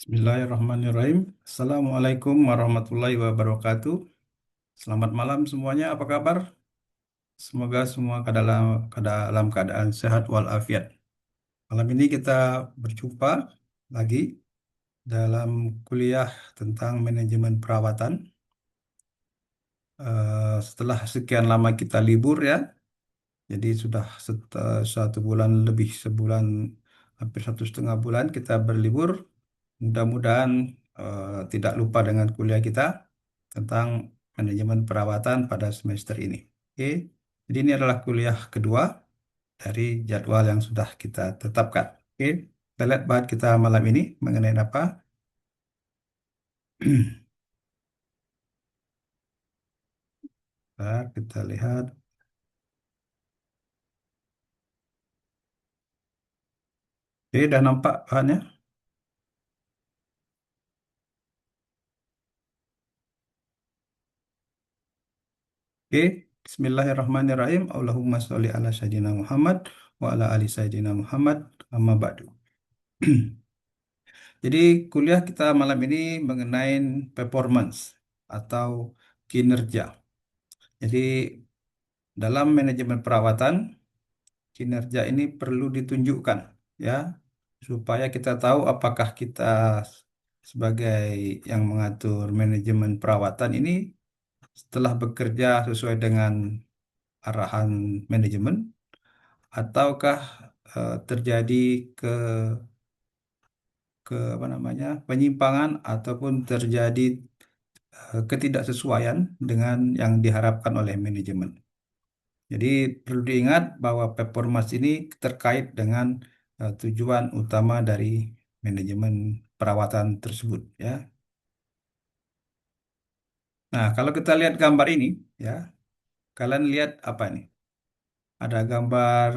Bismillahirrahmanirrahim. Assalamualaikum warahmatullahi wabarakatuh. Selamat malam semuanya. Apa kabar? Semoga semua ke dalam keadaan sehat walafiat. Malam ini kita berjumpa lagi dalam kuliah tentang manajemen perawatan. Setelah sekian lama kita libur ya, jadi sudah 1 bulan lebih, sebulan hampir 1,5 bulan kita berlibur. Mudah-mudahan tidak lupa dengan kuliah kita tentang manajemen perawatan pada semester ini. Oke, jadi ini adalah kuliah kedua dari jadwal yang sudah kita tetapkan. Oke, kita lihat bahan kita malam ini mengenai apa. Bentar, kita lihat. Oke, udah nampak bahannya? Oke, Bismillahirrahmanirrahim. Allahumma sholli ala Sayyidina Muhammad wa ala ali Sayyidina Muhammad amma ba'du. Jadi kuliah kita malam ini mengenai performance atau kinerja. Jadi dalam manajemen perawatan, kinerja ini perlu ditunjukkan ya, supaya kita tahu apakah kita sebagai yang mengatur manajemen perawatan ini setelah bekerja sesuai dengan arahan manajemen ataukah terjadi ke apa namanya penyimpangan ataupun terjadi ketidaksesuaian dengan yang diharapkan oleh manajemen. Jadi perlu diingat bahwa performance ini terkait dengan tujuan utama dari manajemen perawatan tersebut ya. Nah, kalau kita lihat gambar ini ya, kalian lihat apa ini? Ada gambar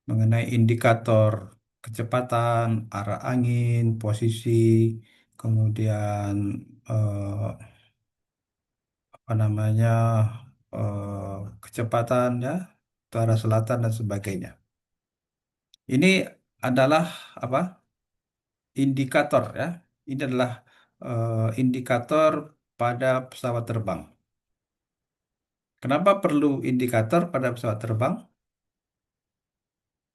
mengenai indikator kecepatan, arah angin, posisi, kemudian apa namanya kecepatan ya, utara selatan dan sebagainya. Ini adalah apa? Indikator ya. Ini adalah indikator pada pesawat terbang. Kenapa perlu indikator pada pesawat terbang?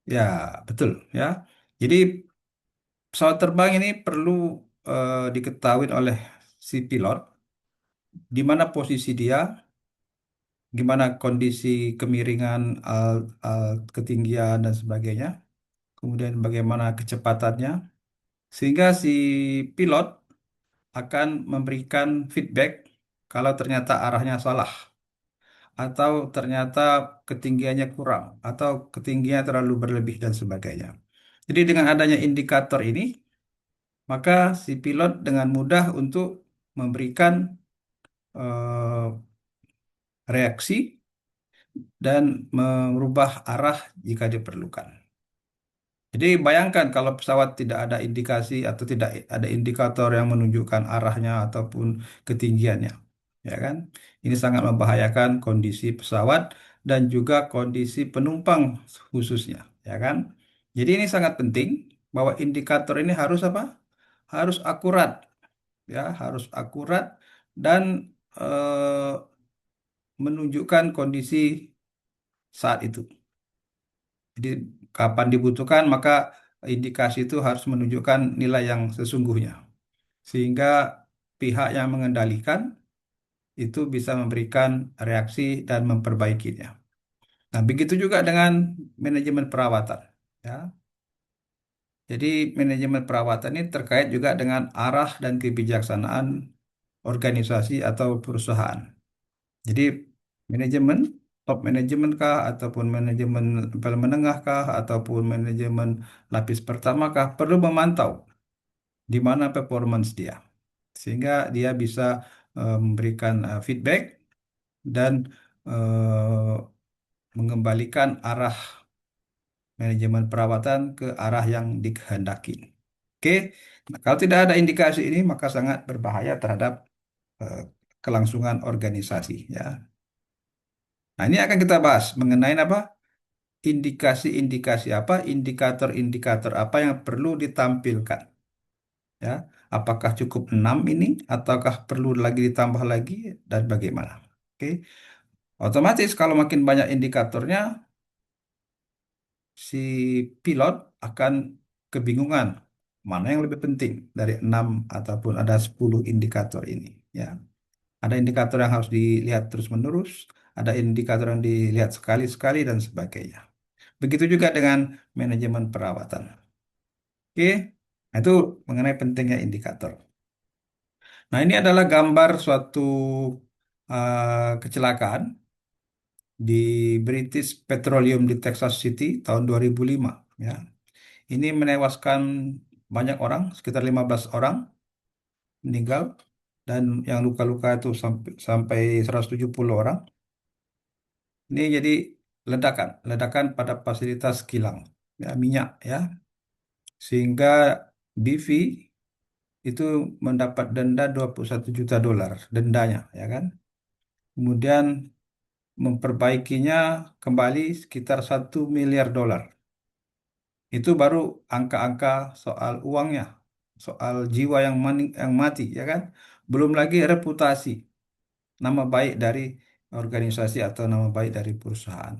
Ya, betul ya. Jadi pesawat terbang ini perlu diketahui oleh si pilot di mana posisi dia, gimana kondisi kemiringan, ketinggian dan sebagainya. Kemudian bagaimana kecepatannya, sehingga si pilot akan memberikan feedback kalau ternyata arahnya salah, atau ternyata ketinggiannya kurang, atau ketinggiannya terlalu berlebih dan sebagainya. Jadi dengan adanya indikator ini, maka si pilot dengan mudah untuk memberikan eh, reaksi dan merubah arah jika diperlukan. Jadi bayangkan kalau pesawat tidak ada indikasi atau tidak ada indikator yang menunjukkan arahnya ataupun ketinggiannya, ya kan? Ini sangat membahayakan kondisi pesawat dan juga kondisi penumpang khususnya, ya kan? Jadi ini sangat penting bahwa indikator ini harus apa? Harus akurat, ya, harus akurat dan menunjukkan kondisi saat itu. Jadi kapan dibutuhkan maka indikasi itu harus menunjukkan nilai yang sesungguhnya. Sehingga pihak yang mengendalikan itu bisa memberikan reaksi dan memperbaikinya. Nah, begitu juga dengan manajemen perawatan. Ya. Jadi manajemen perawatan ini terkait juga dengan arah dan kebijaksanaan organisasi atau perusahaan. Jadi manajemen, top manajemen kah, ataupun manajemen level menengah kah, ataupun manajemen lapis pertama kah, perlu memantau di mana performance dia. Sehingga dia bisa memberikan feedback dan eh, mengembalikan arah manajemen perawatan ke arah yang dikehendaki. Oke, nah, kalau tidak ada indikasi ini maka sangat berbahaya terhadap eh, kelangsungan organisasi ya. Nah, ini akan kita bahas mengenai apa? Indikasi-indikasi apa, indikator-indikator apa yang perlu ditampilkan. ya. Apakah cukup 6 ini ataukah perlu lagi ditambah lagi dan bagaimana? Oke. Otomatis kalau makin banyak indikatornya, si pilot akan kebingungan mana yang lebih penting dari 6 ataupun ada 10 indikator ini, ya. Ada indikator yang harus dilihat terus-menerus, ada indikator yang dilihat sekali-sekali dan sebagainya. Begitu juga dengan manajemen perawatan. Oke, nah, itu mengenai pentingnya indikator. Nah, ini adalah gambar suatu kecelakaan di British Petroleum di Texas City tahun 2005. Ya. Ini menewaskan banyak orang, sekitar 15 orang meninggal, dan yang luka-luka itu sampai 170 orang. Ini jadi ledakan pada fasilitas kilang, ya, minyak, ya, sehingga BV itu mendapat denda 21 juta dolar dendanya, ya kan. Kemudian memperbaikinya kembali sekitar 1 miliar dolar. Itu baru angka-angka soal uangnya, soal jiwa yang mati, ya kan. Belum lagi reputasi, nama baik dari organisasi atau nama baik dari perusahaan.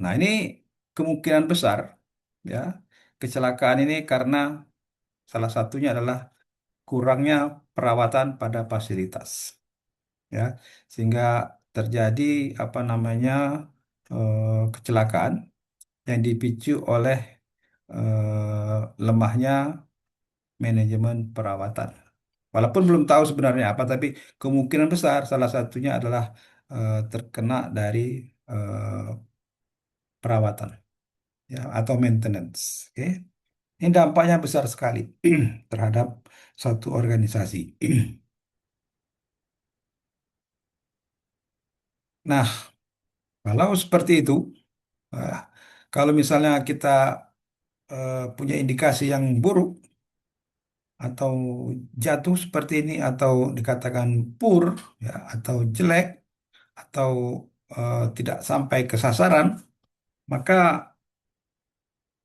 Nah, ini kemungkinan besar, ya, kecelakaan ini karena salah satunya adalah kurangnya perawatan pada fasilitas, ya, sehingga terjadi apa namanya kecelakaan yang dipicu oleh lemahnya manajemen perawatan. Walaupun belum tahu sebenarnya apa, tapi kemungkinan besar salah satunya adalah terkena dari eh, perawatan, ya, atau maintenance. Oke. Ini dampaknya besar sekali terhadap satu organisasi. Nah, kalau seperti itu, eh, kalau misalnya kita punya indikasi yang buruk atau jatuh seperti ini atau dikatakan poor, ya, atau jelek atau tidak sampai ke sasaran, maka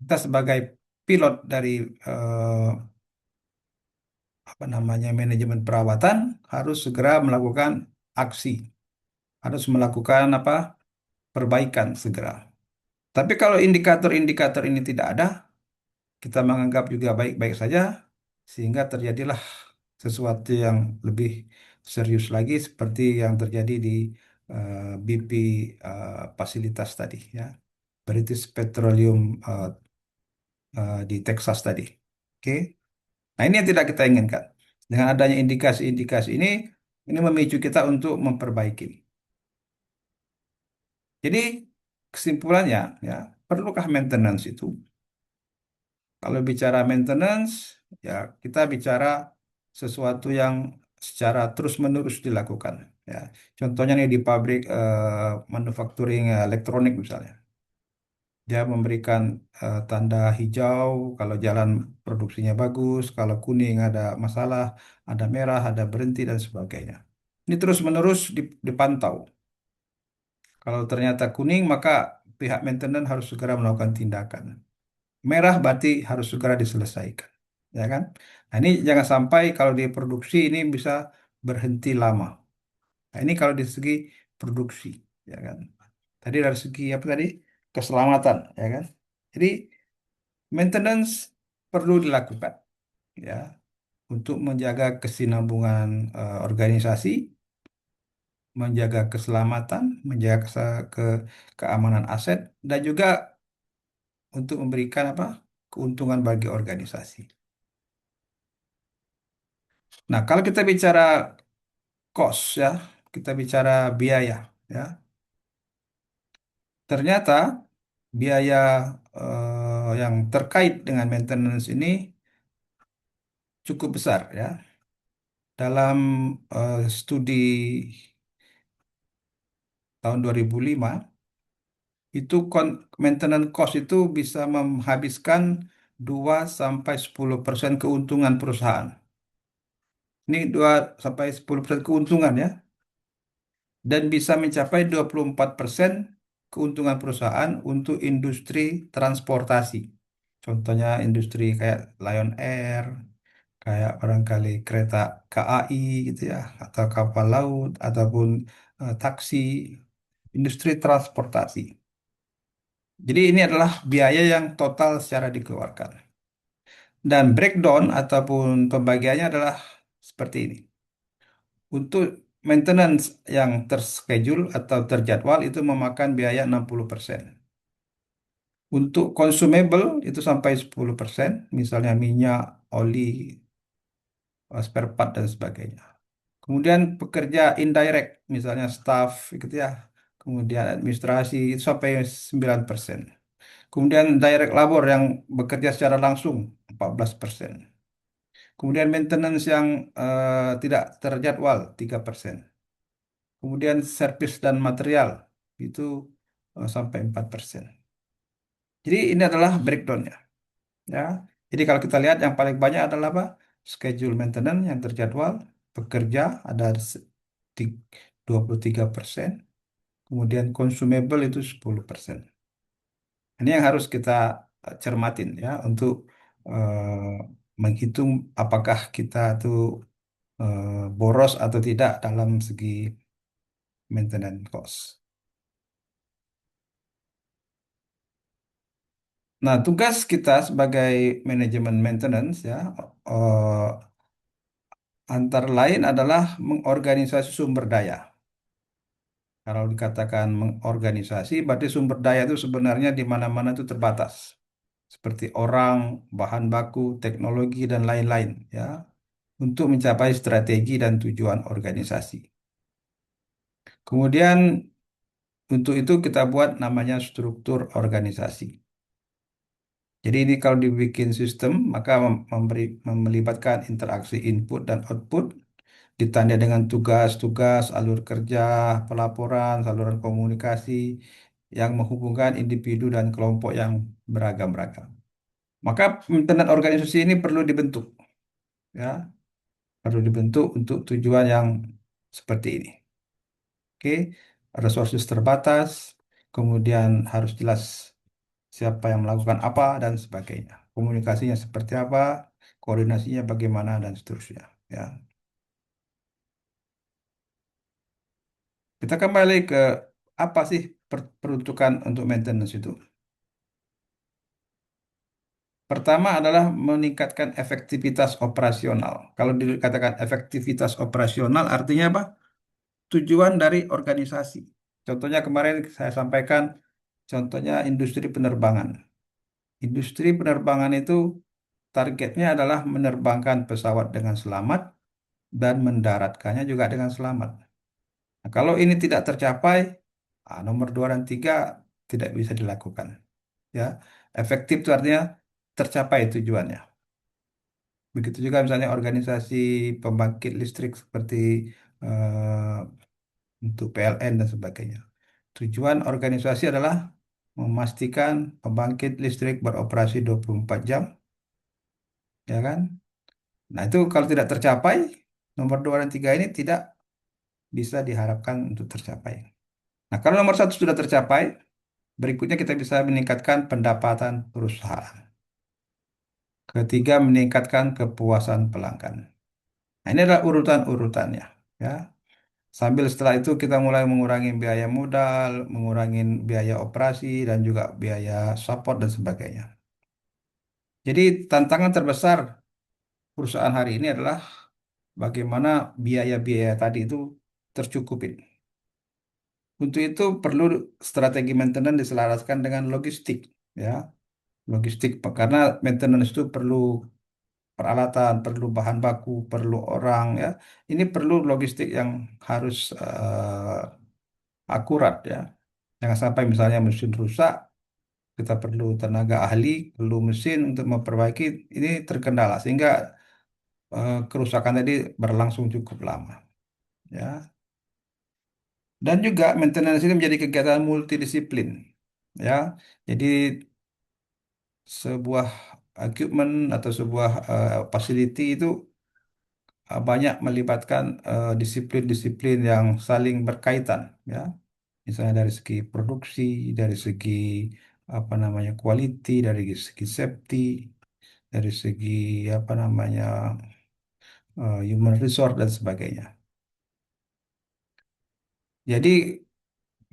kita sebagai pilot dari eh, apa namanya manajemen perawatan harus segera melakukan aksi, harus melakukan apa perbaikan segera. Tapi kalau indikator-indikator ini tidak ada, kita menganggap juga baik-baik saja, sehingga terjadilah sesuatu yang lebih serius lagi seperti yang terjadi di BP fasilitas tadi, ya, British Petroleum di Texas tadi. Oke. Nah, ini yang tidak kita inginkan. Dengan adanya indikasi-indikasi ini memicu kita untuk memperbaiki. Jadi kesimpulannya, ya, perlukah maintenance itu? Kalau bicara maintenance, ya, kita bicara sesuatu yang secara terus-menerus dilakukan. Ya, contohnya nih di pabrik manufacturing elektronik misalnya, dia memberikan tanda hijau kalau jalan produksinya bagus, kalau kuning ada masalah, ada merah, ada berhenti dan sebagainya. Ini terus-menerus dipantau. Kalau ternyata kuning, maka pihak maintenance harus segera melakukan tindakan. Merah berarti harus segera diselesaikan, ya kan? Nah, ini jangan sampai kalau di produksi ini bisa berhenti lama. Nah, ini kalau di segi produksi, ya kan? Tadi dari segi apa tadi? Keselamatan, ya kan? Jadi maintenance perlu dilakukan, ya, untuk menjaga kesinambungan organisasi, menjaga keselamatan, menjaga keamanan aset, dan juga untuk memberikan apa? Keuntungan bagi organisasi. Nah, kalau kita bicara cost, ya, kita bicara biaya, ya. Ternyata biaya yang terkait dengan maintenance ini cukup besar, ya. Dalam studi tahun 2005 itu maintenance cost itu bisa menghabiskan 2 sampai 10% keuntungan perusahaan. Ini 2 sampai 10% keuntungan, ya, dan bisa mencapai 24% keuntungan perusahaan untuk industri transportasi. Contohnya industri kayak Lion Air, kayak barangkali kereta KAI gitu ya, atau kapal laut, ataupun taksi, industri transportasi. Jadi ini adalah biaya yang total secara dikeluarkan. Dan breakdown ataupun pembagiannya adalah seperti ini. Untuk maintenance yang terschedule atau terjadwal itu memakan biaya 60%. Untuk consumable itu sampai 10%, misalnya minyak, oli, spare part dan sebagainya. Kemudian pekerja indirect, misalnya staff gitu ya. Kemudian administrasi itu sampai 9%. Kemudian direct labor yang bekerja secara langsung 14%. Kemudian maintenance yang tidak terjadwal 3%. Kemudian servis dan material itu sampai 4%. Jadi ini adalah breakdownnya, ya. Jadi kalau kita lihat yang paling banyak adalah apa? Schedule maintenance yang terjadwal, pekerja ada 23%, kemudian consumable itu 10%. Ini yang harus kita cermatin ya untuk menghitung apakah kita tuh boros atau tidak dalam segi maintenance cost. Nah, tugas kita sebagai manajemen maintenance ya, eh, antara lain adalah mengorganisasi sumber daya. Kalau dikatakan mengorganisasi, berarti sumber daya itu sebenarnya di mana-mana itu terbatas. Seperti orang, bahan baku, teknologi, dan lain-lain ya, untuk mencapai strategi dan tujuan organisasi. Kemudian untuk itu kita buat namanya struktur organisasi. Jadi ini kalau dibikin sistem, maka melibatkan interaksi input dan output, ditandai dengan tugas-tugas, alur kerja, pelaporan, saluran komunikasi yang menghubungkan individu dan kelompok yang beragam-ragam. Maka internet organisasi ini perlu dibentuk, ya, perlu dibentuk untuk tujuan yang seperti ini. Oke, resources terbatas, kemudian harus jelas siapa yang melakukan apa dan sebagainya. Komunikasinya seperti apa, koordinasinya bagaimana dan seterusnya. Ya, kita kembali ke apa sih peruntukan untuk maintenance itu. Pertama adalah meningkatkan efektivitas operasional. Kalau dikatakan efektivitas operasional artinya apa? Tujuan dari organisasi. Contohnya kemarin saya sampaikan, contohnya industri penerbangan. Industri penerbangan itu targetnya adalah menerbangkan pesawat dengan selamat dan mendaratkannya juga dengan selamat. Nah, kalau ini tidak tercapai, nomor 2 dan 3 tidak bisa dilakukan. Ya, efektif itu artinya tercapai tujuannya. Begitu juga misalnya organisasi pembangkit listrik seperti eh, untuk PLN dan sebagainya. Tujuan organisasi adalah memastikan pembangkit listrik beroperasi 24 jam, ya kan? Nah, itu kalau tidak tercapai, nomor 2 dan 3 ini tidak bisa diharapkan untuk tercapai. Nah, kalau nomor satu sudah tercapai, berikutnya kita bisa meningkatkan pendapatan perusahaan. Ketiga, meningkatkan kepuasan pelanggan. Nah, ini adalah urutan-urutannya. Ya. Sambil setelah itu kita mulai mengurangi biaya modal, mengurangi biaya operasi, dan juga biaya support dan sebagainya. Jadi tantangan terbesar perusahaan hari ini adalah bagaimana biaya-biaya tadi itu tercukupin. Untuk itu perlu strategi maintenance diselaraskan dengan logistik, ya. Logistik karena maintenance itu perlu peralatan, perlu bahan baku, perlu orang, ya. Ini perlu logistik yang harus akurat, ya. Jangan sampai misalnya mesin rusak, kita perlu tenaga ahli, perlu mesin untuk memperbaiki, ini terkendala sehingga kerusakan tadi berlangsung cukup lama, ya. Dan juga maintenance ini menjadi kegiatan multidisiplin, ya. Jadi sebuah equipment atau sebuah facility itu banyak melibatkan disiplin-disiplin yang saling berkaitan, ya. Misalnya dari segi produksi, dari segi apa namanya quality, dari segi safety, dari segi apa namanya human resource dan sebagainya. Jadi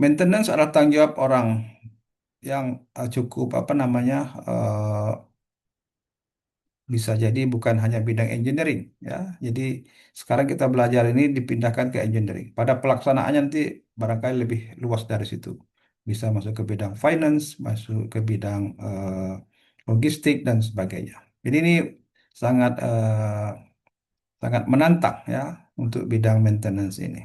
maintenance adalah tanggung jawab orang yang cukup apa namanya eh, bisa jadi bukan hanya bidang engineering ya. Jadi sekarang kita belajar ini dipindahkan ke engineering. Pada pelaksanaannya nanti barangkali lebih luas dari situ. Bisa masuk ke bidang finance, masuk ke bidang logistik dan sebagainya. Jadi ini sangat sangat menantang ya untuk bidang maintenance ini.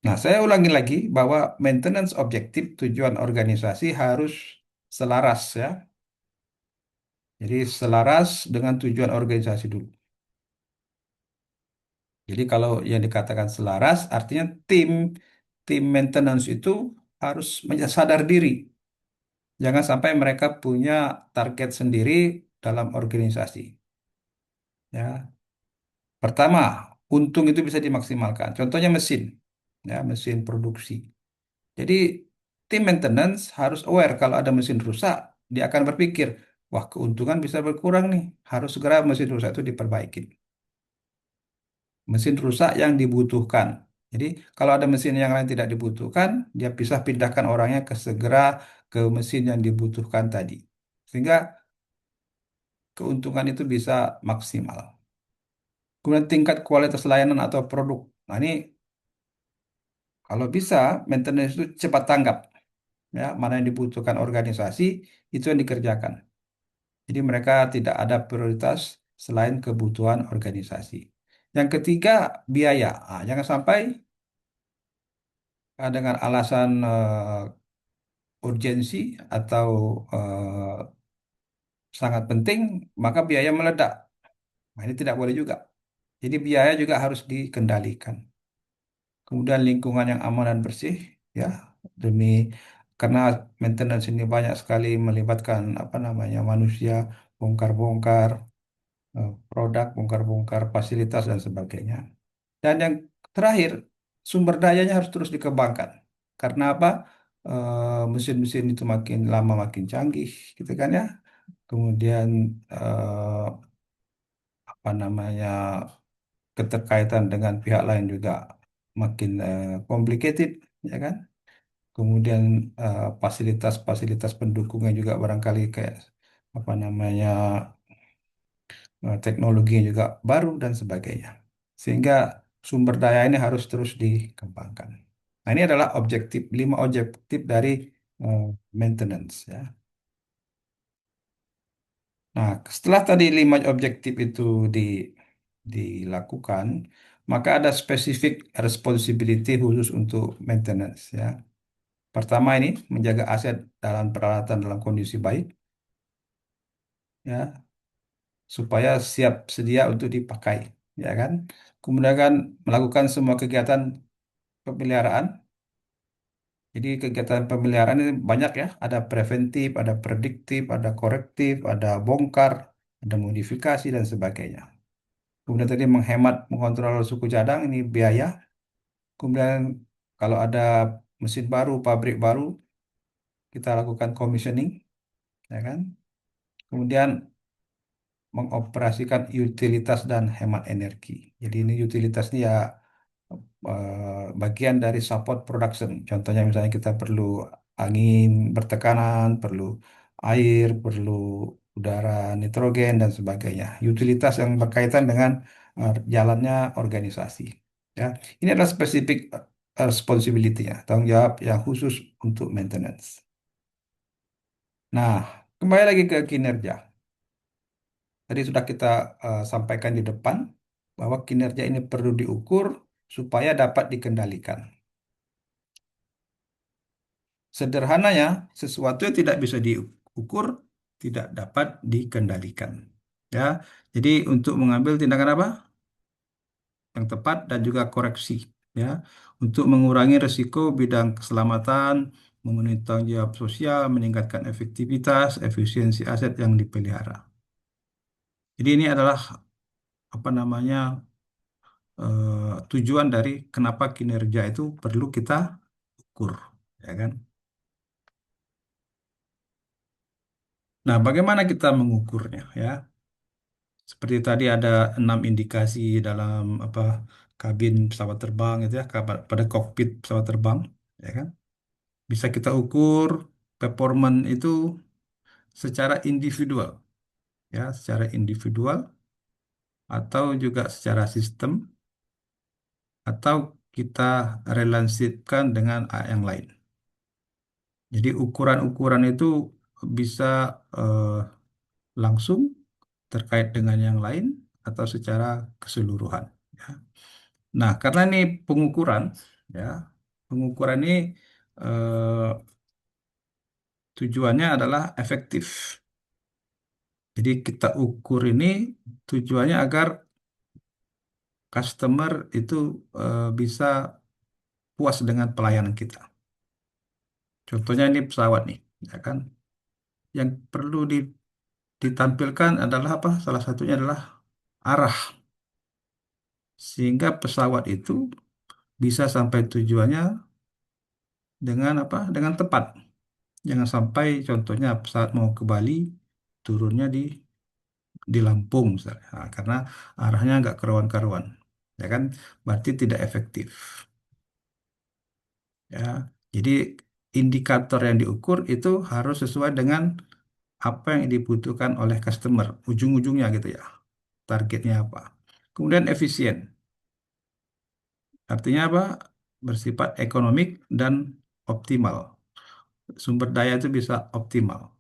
Nah, saya ulangi lagi bahwa maintenance objektif tujuan organisasi harus selaras ya. Jadi selaras dengan tujuan organisasi dulu. Jadi kalau yang dikatakan selaras artinya tim maintenance itu harus sadar diri. Jangan sampai mereka punya target sendiri dalam organisasi. Ya, pertama, untung itu bisa dimaksimalkan. Contohnya mesin, ya mesin produksi. Jadi tim maintenance harus aware kalau ada mesin rusak, dia akan berpikir, wah keuntungan bisa berkurang nih, harus segera mesin rusak itu diperbaiki. Mesin rusak yang dibutuhkan. Jadi kalau ada mesin yang lain tidak dibutuhkan, dia bisa pindahkan orangnya ke segera ke mesin yang dibutuhkan tadi. Sehingga keuntungan itu bisa maksimal. Kemudian tingkat kualitas layanan atau produk. Nah ini kalau bisa maintenance itu cepat tanggap. Ya, mana yang dibutuhkan organisasi itu yang dikerjakan. Jadi mereka tidak ada prioritas selain kebutuhan organisasi. Yang ketiga, biaya. Ah, jangan sampai dengan alasan urgensi atau sangat penting, maka biaya meledak. Nah, ini tidak boleh juga. Jadi biaya juga harus dikendalikan. Kemudian lingkungan yang aman dan bersih, ya, demi karena maintenance ini banyak sekali melibatkan apa namanya manusia, bongkar-bongkar produk, bongkar-bongkar fasilitas dan sebagainya. Dan yang terakhir, sumber dayanya harus terus dikembangkan. Karena apa? Mesin-mesin itu makin lama makin canggih, gitu kan ya. Kemudian apa namanya keterkaitan dengan pihak lain juga makin complicated, ya kan? Kemudian fasilitas-fasilitas pendukungnya juga barangkali kayak apa namanya teknologinya juga baru dan sebagainya. Sehingga sumber daya ini harus terus dikembangkan. Nah, ini adalah lima objektif dari eh, maintenance ya. Nah, setelah tadi lima objektif itu dilakukan, maka ada spesifik responsibility khusus untuk maintenance ya. Pertama ini menjaga aset dalam peralatan dalam kondisi baik ya, supaya siap sedia untuk dipakai, ya kan? Kemudian kan melakukan semua kegiatan pemeliharaan. Jadi kegiatan pemeliharaan ini banyak ya, ada preventif, ada prediktif, ada korektif, ada bongkar, ada modifikasi dan sebagainya. Kemudian tadi menghemat, mengontrol suku cadang ini biaya. Kemudian kalau ada mesin baru, pabrik baru, kita lakukan commissioning, ya kan? Kemudian mengoperasikan utilitas dan hemat energi. Jadi ini utilitas ini ya bagian dari support production. Contohnya misalnya kita perlu angin bertekanan, perlu air, perlu udara nitrogen dan sebagainya. Utilitas yang berkaitan dengan jalannya organisasi. Ya, ini adalah spesifik responsibility-nya, tanggung jawab yang khusus untuk maintenance. Nah, kembali lagi ke kinerja. Tadi sudah kita sampaikan di depan bahwa kinerja ini perlu diukur supaya dapat dikendalikan. Sederhananya, sesuatu yang tidak bisa diukur tidak dapat dikendalikan. Ya, jadi untuk mengambil tindakan apa? Yang tepat dan juga koreksi. Ya, untuk mengurangi risiko bidang keselamatan, memenuhi tanggung jawab sosial, meningkatkan efektivitas, efisiensi aset yang dipelihara. Jadi ini adalah apa namanya tujuan dari kenapa kinerja itu perlu kita ukur, ya kan? Nah, bagaimana kita mengukurnya ya? Seperti tadi ada 6 indikasi dalam apa kabin pesawat terbang itu ya, pada kokpit pesawat terbang, ya kan? Bisa kita ukur performance itu secara individual, ya, secara individual atau juga secara sistem atau kita relansifkan dengan yang lain. Jadi ukuran-ukuran itu bisa eh, langsung terkait dengan yang lain atau secara keseluruhan. Ya. Nah, karena ini pengukuran, ya, pengukuran ini eh, tujuannya adalah efektif. Jadi kita ukur ini tujuannya agar customer itu bisa puas dengan pelayanan kita. Contohnya ini pesawat nih, ya kan? Yang perlu ditampilkan adalah apa? Salah satunya adalah arah, sehingga pesawat itu bisa sampai tujuannya dengan apa? Dengan tepat. Jangan sampai contohnya pesawat mau ke Bali, turunnya di Lampung misalnya. Nah, karena arahnya nggak karuan-karuan. Ya kan? Berarti tidak efektif. Ya. Jadi indikator yang diukur itu harus sesuai dengan apa yang dibutuhkan oleh customer, ujung-ujungnya gitu ya. Targetnya apa. Kemudian efisien. Artinya apa? Bersifat ekonomik dan optimal. Sumber daya itu bisa optimal.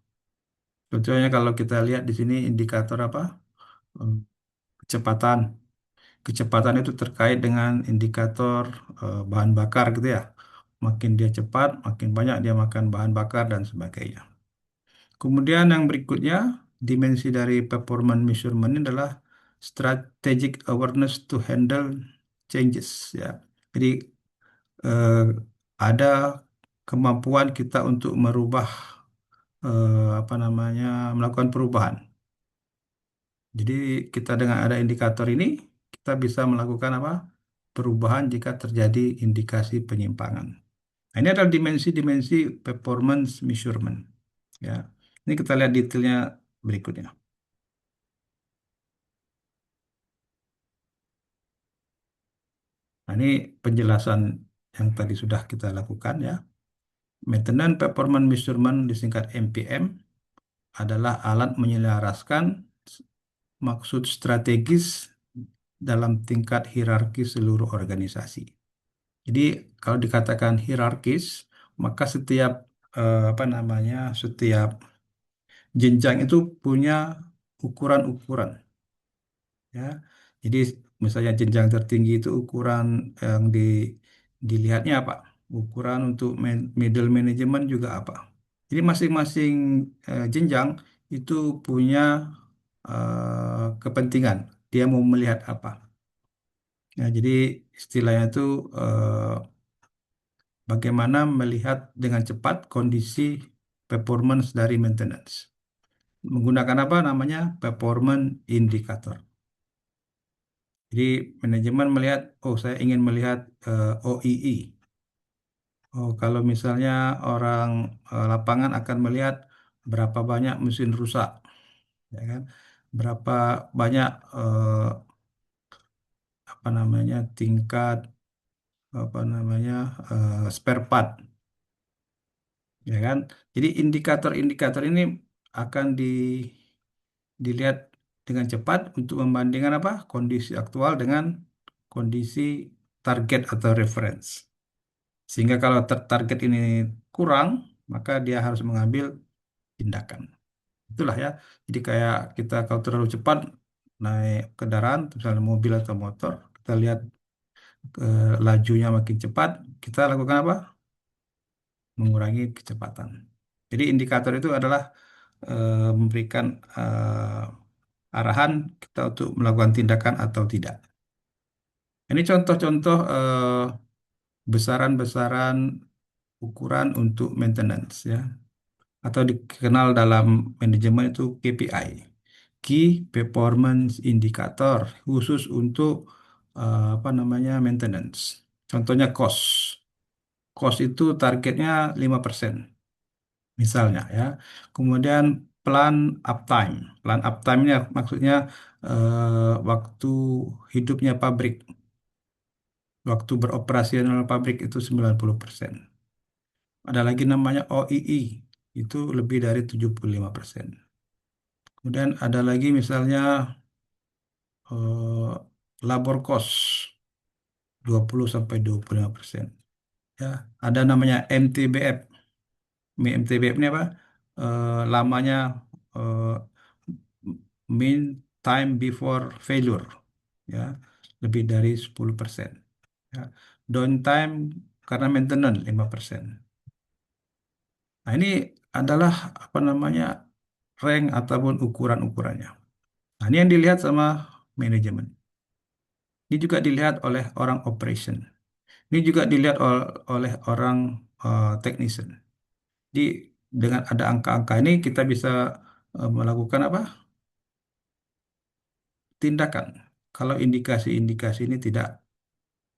Contohnya kalau kita lihat di sini indikator apa? Hmm, Kecepatan. Kecepatan itu terkait dengan indikator bahan bakar gitu ya. Makin dia cepat, makin banyak dia makan bahan bakar dan sebagainya. Kemudian yang berikutnya, dimensi dari performance measurement ini adalah strategic awareness to handle changes ya. Jadi eh, ada kemampuan kita untuk merubah apa namanya melakukan perubahan. Jadi kita dengan ada indikator ini kita bisa melakukan apa? Perubahan jika terjadi indikasi penyimpangan. Nah, ini adalah dimensi-dimensi performance measurement. Ya, ini kita lihat detailnya berikutnya. Nah, ini penjelasan yang tadi sudah kita lakukan ya. Maintenance Performance Measurement disingkat MPM adalah alat menyelaraskan maksud strategis dalam tingkat hierarki seluruh organisasi. Jadi kalau dikatakan hierarkis, maka setiap apa namanya, setiap jenjang itu punya ukuran-ukuran ya. Jadi misalnya jenjang tertinggi itu ukuran yang dilihatnya apa? Ukuran untuk middle management juga apa? Jadi masing-masing jenjang itu punya kepentingan. Dia mau melihat apa? Ya, jadi istilahnya itu bagaimana melihat dengan cepat kondisi performance dari maintenance. Menggunakan apa namanya? Performance indicator. Jadi manajemen melihat, oh saya ingin melihat OII. Oh kalau misalnya orang lapangan akan melihat berapa banyak mesin rusak, ya kan? Berapa banyak apa namanya tingkat apa namanya spare part, ya kan? Jadi indikator-indikator ini akan dilihat dengan cepat untuk membandingkan apa kondisi aktual dengan kondisi target atau reference. Sehingga kalau target ini kurang, maka dia harus mengambil tindakan. Itulah ya. Jadi kayak kita kalau terlalu cepat naik kendaraan, misalnya mobil atau motor, kita lihat lajunya makin cepat, kita lakukan apa? Mengurangi kecepatan. Jadi indikator itu adalah memberikan arahan kita untuk melakukan tindakan atau tidak. Ini contoh-contoh besaran-besaran ukuran untuk maintenance ya, atau dikenal dalam manajemen itu KPI, Key Performance Indicator, khusus untuk apa namanya maintenance. Contohnya cost. Cost itu targetnya 5% misalnya ya. Kemudian plan uptime. Plan uptime-nya maksudnya waktu hidupnya pabrik. Waktu beroperasional pabrik itu 90%. Ada lagi namanya OII, itu lebih dari 75%. Kemudian ada lagi misalnya labor cost 20 sampai 25%. Ya, ada namanya MTBF. MTBF ini apa? Lamanya eh, mean time before failure, ya, lebih dari 10%. Ya. Downtime karena maintenance 5%. Nah, ini adalah apa namanya rank ataupun ukuran-ukurannya. Nah, ini yang dilihat sama manajemen. Ini juga dilihat oleh orang operation. Ini juga dilihat oleh orang technician. Jadi dengan ada angka-angka ini kita bisa melakukan apa? Tindakan. Kalau indikasi-indikasi ini tidak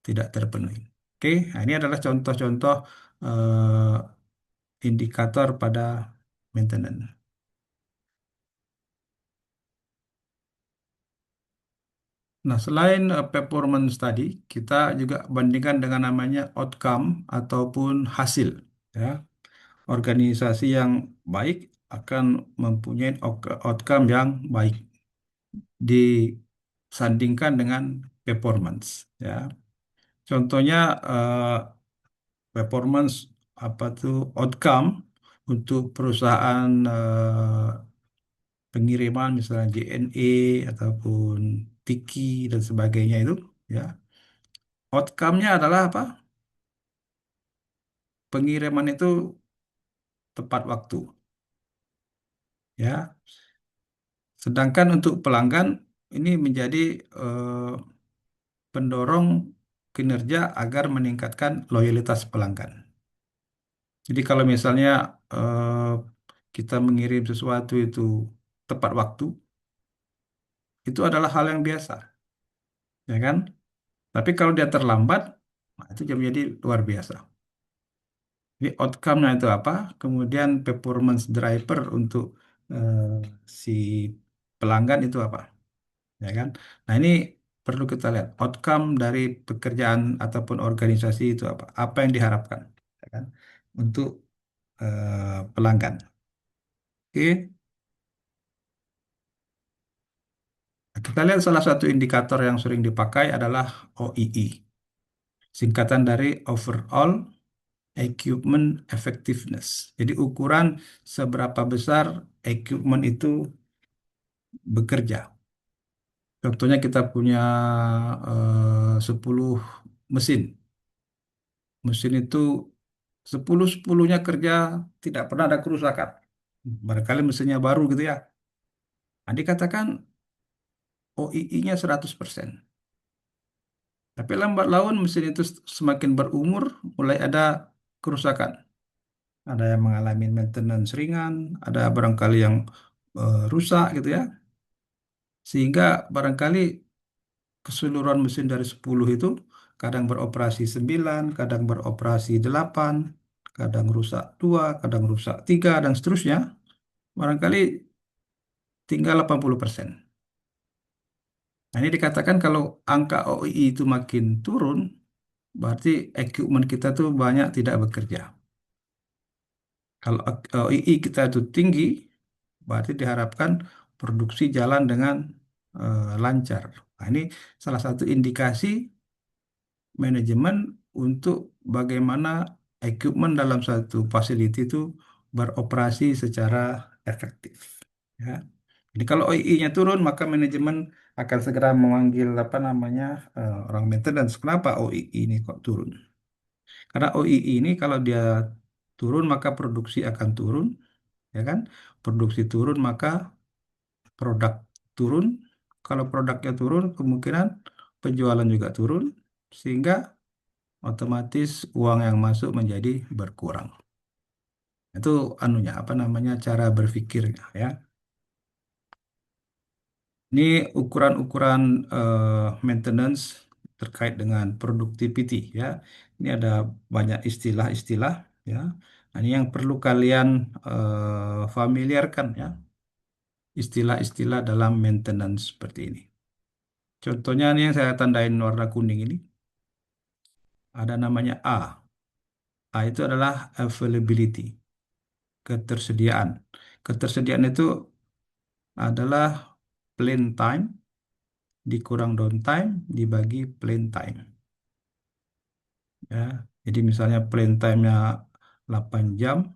terpenuhi. Oke, nah ini adalah contoh-contoh indikator pada maintenance. Nah, selain performance tadi, kita juga bandingkan dengan namanya outcome ataupun hasil. Ya, organisasi yang baik akan mempunyai outcome yang baik disandingkan dengan performance. Ya, contohnya performance apa tuh outcome untuk perusahaan pengiriman misalnya JNE ataupun Tiki dan sebagainya itu, ya. Outcome-nya adalah apa? Pengiriman itu tepat waktu, ya. Sedangkan untuk pelanggan ini menjadi eh, pendorong kinerja agar meningkatkan loyalitas pelanggan. Jadi kalau misalnya eh, kita mengirim sesuatu itu tepat waktu, itu adalah hal yang biasa, ya kan? Tapi kalau dia terlambat, nah itu jadi menjadi luar biasa. Jadi outcome-nya itu apa? Kemudian performance driver untuk eh, si pelanggan itu apa? Ya kan? Nah, ini perlu kita lihat outcome dari pekerjaan ataupun organisasi itu apa? Apa yang diharapkan, ya kan? Untuk pelanggan. Oke, nah, kita lihat salah satu indikator yang sering dipakai adalah OEE, singkatan dari Overall Equipment Effectiveness. Jadi ukuran seberapa besar equipment itu bekerja. Contohnya kita punya 10 mesin. Mesin itu 10-10-nya kerja, tidak pernah ada kerusakan. Barangkali mesinnya baru gitu ya. Nah, dikatakan OII-nya 100%. Tapi lambat laun mesin itu semakin berumur, mulai ada kerusakan. Ada yang mengalami maintenance ringan, ada barangkali yang rusak gitu ya. Sehingga barangkali keseluruhan mesin dari 10 itu kadang beroperasi 9, kadang beroperasi 8, kadang rusak 2, kadang rusak 3, dan seterusnya. Barangkali tinggal 80%. Nah, ini dikatakan kalau angka OII itu makin turun, berarti equipment kita tuh banyak tidak bekerja. Kalau OII kita itu tinggi, berarti diharapkan produksi jalan dengan lancar. Nah, ini salah satu indikasi manajemen untuk bagaimana equipment dalam satu facility itu beroperasi secara efektif. Ya. Jadi kalau OII-nya turun, maka manajemen akan segera memanggil apa namanya orang maintenance. Kenapa OII ini kok turun? Karena OII ini kalau dia turun maka produksi akan turun, ya kan? Produksi turun maka produk turun. Kalau produknya turun, kemungkinan penjualan juga turun, sehingga otomatis uang yang masuk menjadi berkurang. Itu anunya apa namanya cara berpikirnya, ya. Ini ukuran-ukuran maintenance terkait dengan productivity, ya. Ini ada banyak istilah-istilah, ya. Nah, ini yang perlu kalian familiarkan, ya. istilah-istilah dalam maintenance seperti ini. Contohnya ini yang saya tandain warna kuning ini, ada namanya A. A itu adalah availability, ketersediaan. Ketersediaan itu adalah plain time dikurang downtime dibagi plain time. Ya. Jadi misalnya plain time-nya 8 jam,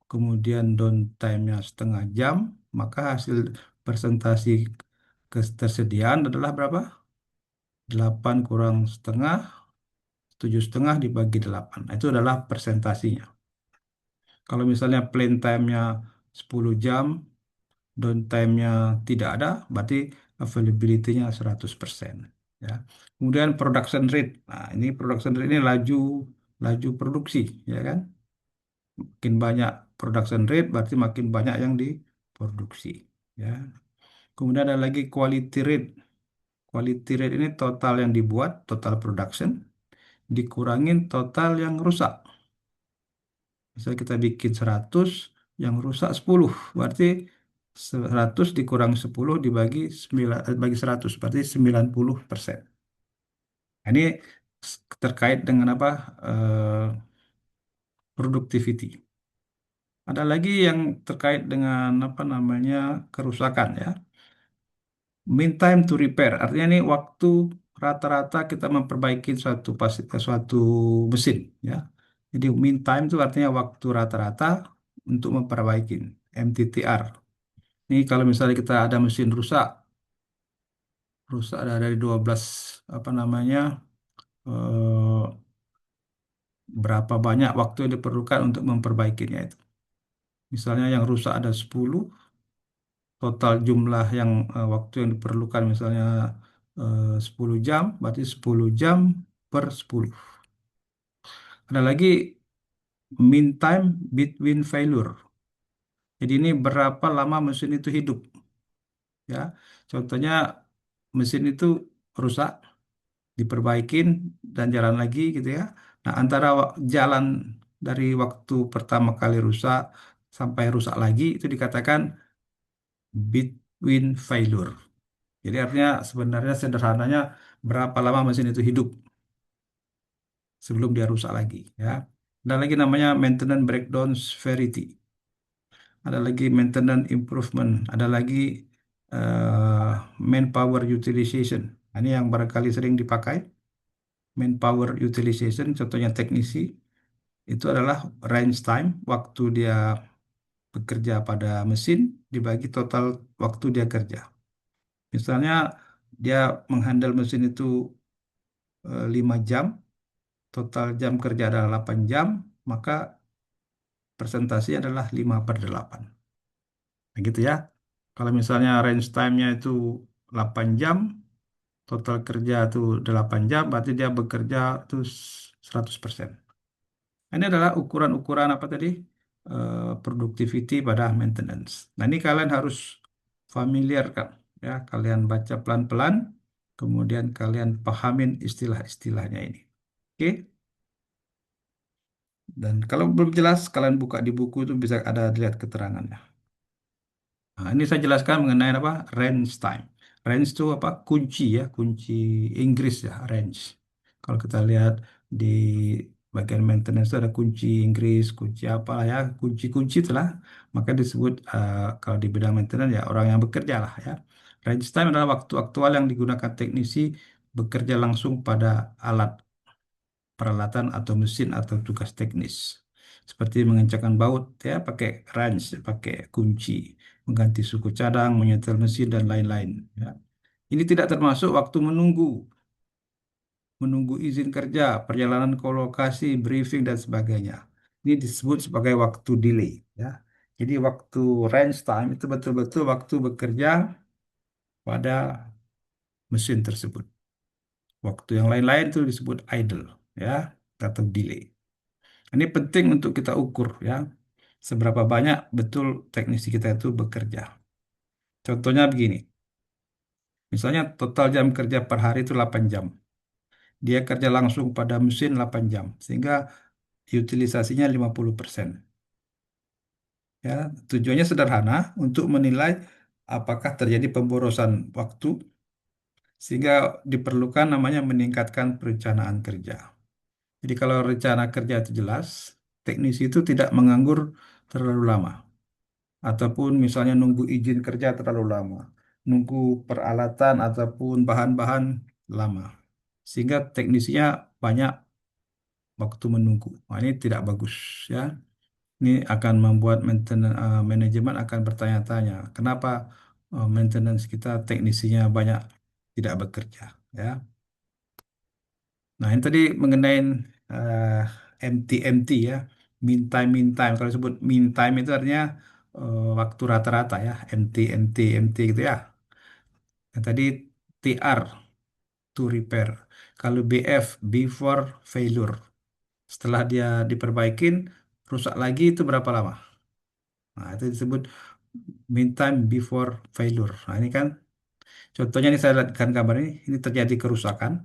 kemudian downtime-nya setengah jam, maka hasil presentasi ketersediaan adalah berapa? 8 kurang setengah, 7 setengah dibagi 8. Nah, itu adalah presentasinya. Kalau misalnya plain time-nya 10 jam, downtime-nya tidak ada, berarti availability-nya 100%. Ya. Kemudian production rate. Nah, ini production rate ini laju produksi, ya kan? Makin banyak production rate berarti makin banyak yang diproduksi, ya. Kemudian ada lagi quality rate. Quality rate ini total yang dibuat, total production dikurangin total yang rusak. Misalnya kita bikin 100, yang rusak 10. Berarti 100 dikurang 10 dibagi 9, bagi 100. Berarti 90%. Ini terkait dengan apa? Productivity. Ada lagi yang terkait dengan apa namanya kerusakan ya. Mean time to repair. Artinya ini waktu rata-rata kita memperbaiki suatu mesin ya. Jadi mean time itu artinya waktu rata-rata untuk memperbaiki MTTR. Ini kalau misalnya kita ada mesin rusak, rusak ada dari 12 apa namanya eh, berapa banyak waktu yang diperlukan untuk memperbaikinya itu. Misalnya yang rusak ada 10, total jumlah yang waktu yang diperlukan misalnya 10 jam, berarti 10 jam per 10. Ada lagi mean time between failure. Jadi ini berapa lama mesin itu hidup, ya. Contohnya mesin itu rusak, diperbaikin dan jalan lagi gitu ya. Nah, antara jalan dari waktu pertama kali rusak sampai rusak lagi itu dikatakan between failure. Jadi artinya sebenarnya sederhananya berapa lama mesin itu hidup sebelum dia rusak lagi ya. Ada lagi namanya maintenance breakdown severity. Ada lagi maintenance improvement. Ada lagi eh, manpower utilization. Nah, ini yang barangkali sering dipakai. Manpower utilization, contohnya teknisi, itu adalah range time, waktu dia bekerja pada mesin dibagi total waktu dia kerja. Misalnya dia menghandle mesin itu 5 jam, total jam kerja adalah 8 jam, maka presentasi adalah 5/8. Nah, gitu ya. Kalau misalnya range time-nya itu 8 jam, total kerja itu 8 jam, berarti dia bekerja itu 100%. Ini adalah ukuran-ukuran apa tadi? Productivity pada maintenance. Nah, ini kalian harus familiar kan? Ya, kalian baca pelan-pelan, kemudian kalian pahamin istilah-istilahnya ini. Oke? Dan kalau belum jelas, kalian buka di buku itu bisa ada lihat keterangannya. Nah, ini saya jelaskan mengenai apa? Range time. Range itu apa? Kunci ya, kunci Inggris ya, range. Kalau kita lihat di bagian maintenance itu ada kunci Inggris, kunci apa ya, kunci-kunci itulah. Maka disebut kalau di bidang maintenance ya orang yang bekerja lah ya. Range time adalah waktu aktual yang digunakan teknisi bekerja langsung pada alat peralatan atau mesin atau tugas teknis. Seperti mengencangkan baut ya pakai wrench, pakai kunci, mengganti suku cadang, menyetel mesin dan lain-lain ya. Ini tidak termasuk waktu menunggu izin kerja, perjalanan ke lokasi, briefing dan sebagainya. Ini disebut sebagai waktu delay ya. Jadi waktu range time itu betul-betul waktu bekerja pada mesin tersebut. Waktu yang lain-lain itu disebut idle ya atau delay. Ini penting untuk kita ukur ya, seberapa banyak betul teknisi kita itu bekerja. Contohnya begini, misalnya total jam kerja per hari itu 8 jam. Dia kerja langsung pada mesin 8 jam, sehingga utilisasinya 50%. Ya, tujuannya sederhana untuk menilai apakah terjadi pemborosan waktu sehingga diperlukan namanya meningkatkan perencanaan kerja. Jadi kalau rencana kerja itu jelas, teknisi itu tidak menganggur terlalu lama. Ataupun misalnya nunggu izin kerja terlalu lama. Nunggu peralatan ataupun bahan-bahan lama. Sehingga teknisinya banyak waktu menunggu. Nah, ini tidak bagus ya. Ini akan membuat manajemen akan bertanya-tanya, kenapa maintenance kita teknisinya banyak tidak bekerja ya. Nah, ini tadi mengenai eh, MT ya, mean time. Kalau disebut mean time itu artinya waktu rata-rata ya, MT gitu ya. Yang tadi TR, to repair. Kalau BF, before failure. Setelah dia diperbaikin, rusak lagi itu berapa lama? Nah, itu disebut mean time before failure. Nah, ini kan contohnya ini saya lihatkan gambar ini terjadi kerusakan,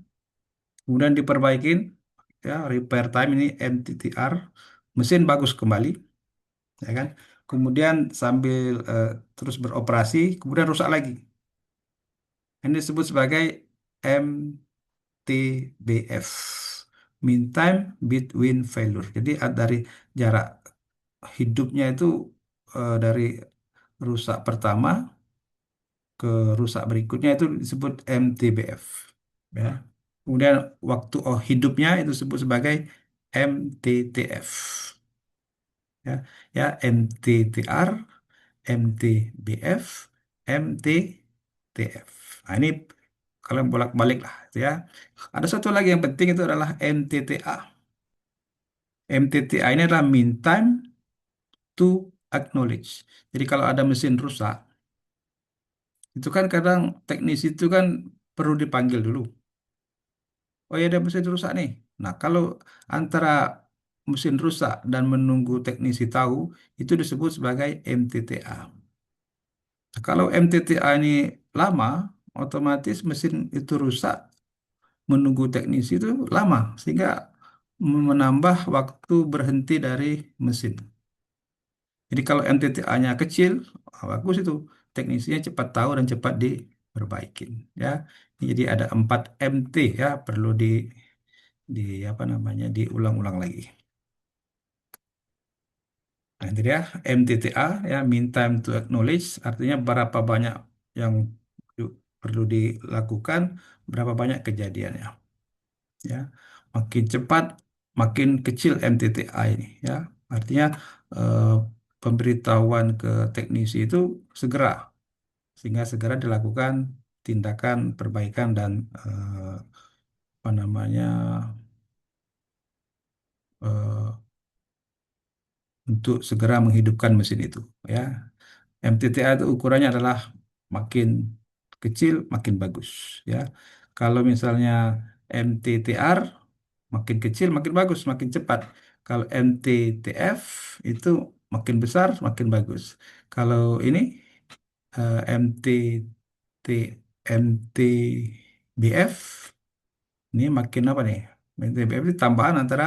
kemudian diperbaikin, ya repair time ini MTTR, mesin bagus kembali, ya kan? Kemudian sambil terus beroperasi, kemudian rusak lagi. Ini disebut sebagai MTBF, mean time between failure. Jadi dari jarak hidupnya itu dari rusak pertama ke rusak berikutnya itu disebut MTBF. Ya. Kemudian waktu hidupnya itu disebut sebagai MTTF. Ya, ya MTTR, MTBF, MTTF. Nah, ini kalau bolak-balik lah, itu ya. Ada satu lagi yang penting itu adalah MTTA. MTTA ini adalah mean time to acknowledge. Jadi kalau ada mesin rusak, itu kan kadang teknisi itu kan perlu dipanggil dulu. Oh ya ada mesin rusak nih. Nah kalau antara mesin rusak dan menunggu teknisi tahu, itu disebut sebagai MTTA. Nah, kalau MTTA ini lama, otomatis mesin itu rusak, menunggu teknisi itu lama, sehingga menambah waktu berhenti dari mesin. Jadi kalau MTTA-nya kecil, bagus itu. Teknisinya cepat tahu dan cepat diperbaikin. Ya, jadi ada 4 MT ya perlu di apa namanya diulang-ulang lagi. Nah, itu dia MTTA ya mean time to acknowledge artinya berapa banyak yang perlu dilakukan, berapa banyak kejadiannya. Ya, makin cepat, makin kecil MTTA ini. Ya, artinya eh, pemberitahuan ke teknisi itu segera sehingga segera dilakukan tindakan perbaikan dan apa namanya eh, untuk segera menghidupkan mesin itu ya. MTTA itu ukurannya adalah makin kecil makin bagus ya. Kalau misalnya MTTR makin kecil makin bagus, makin cepat. Kalau MTTF itu makin besar makin bagus. Kalau ini MTT MTBF ini makin apa nih? MTBF itu tambahan antara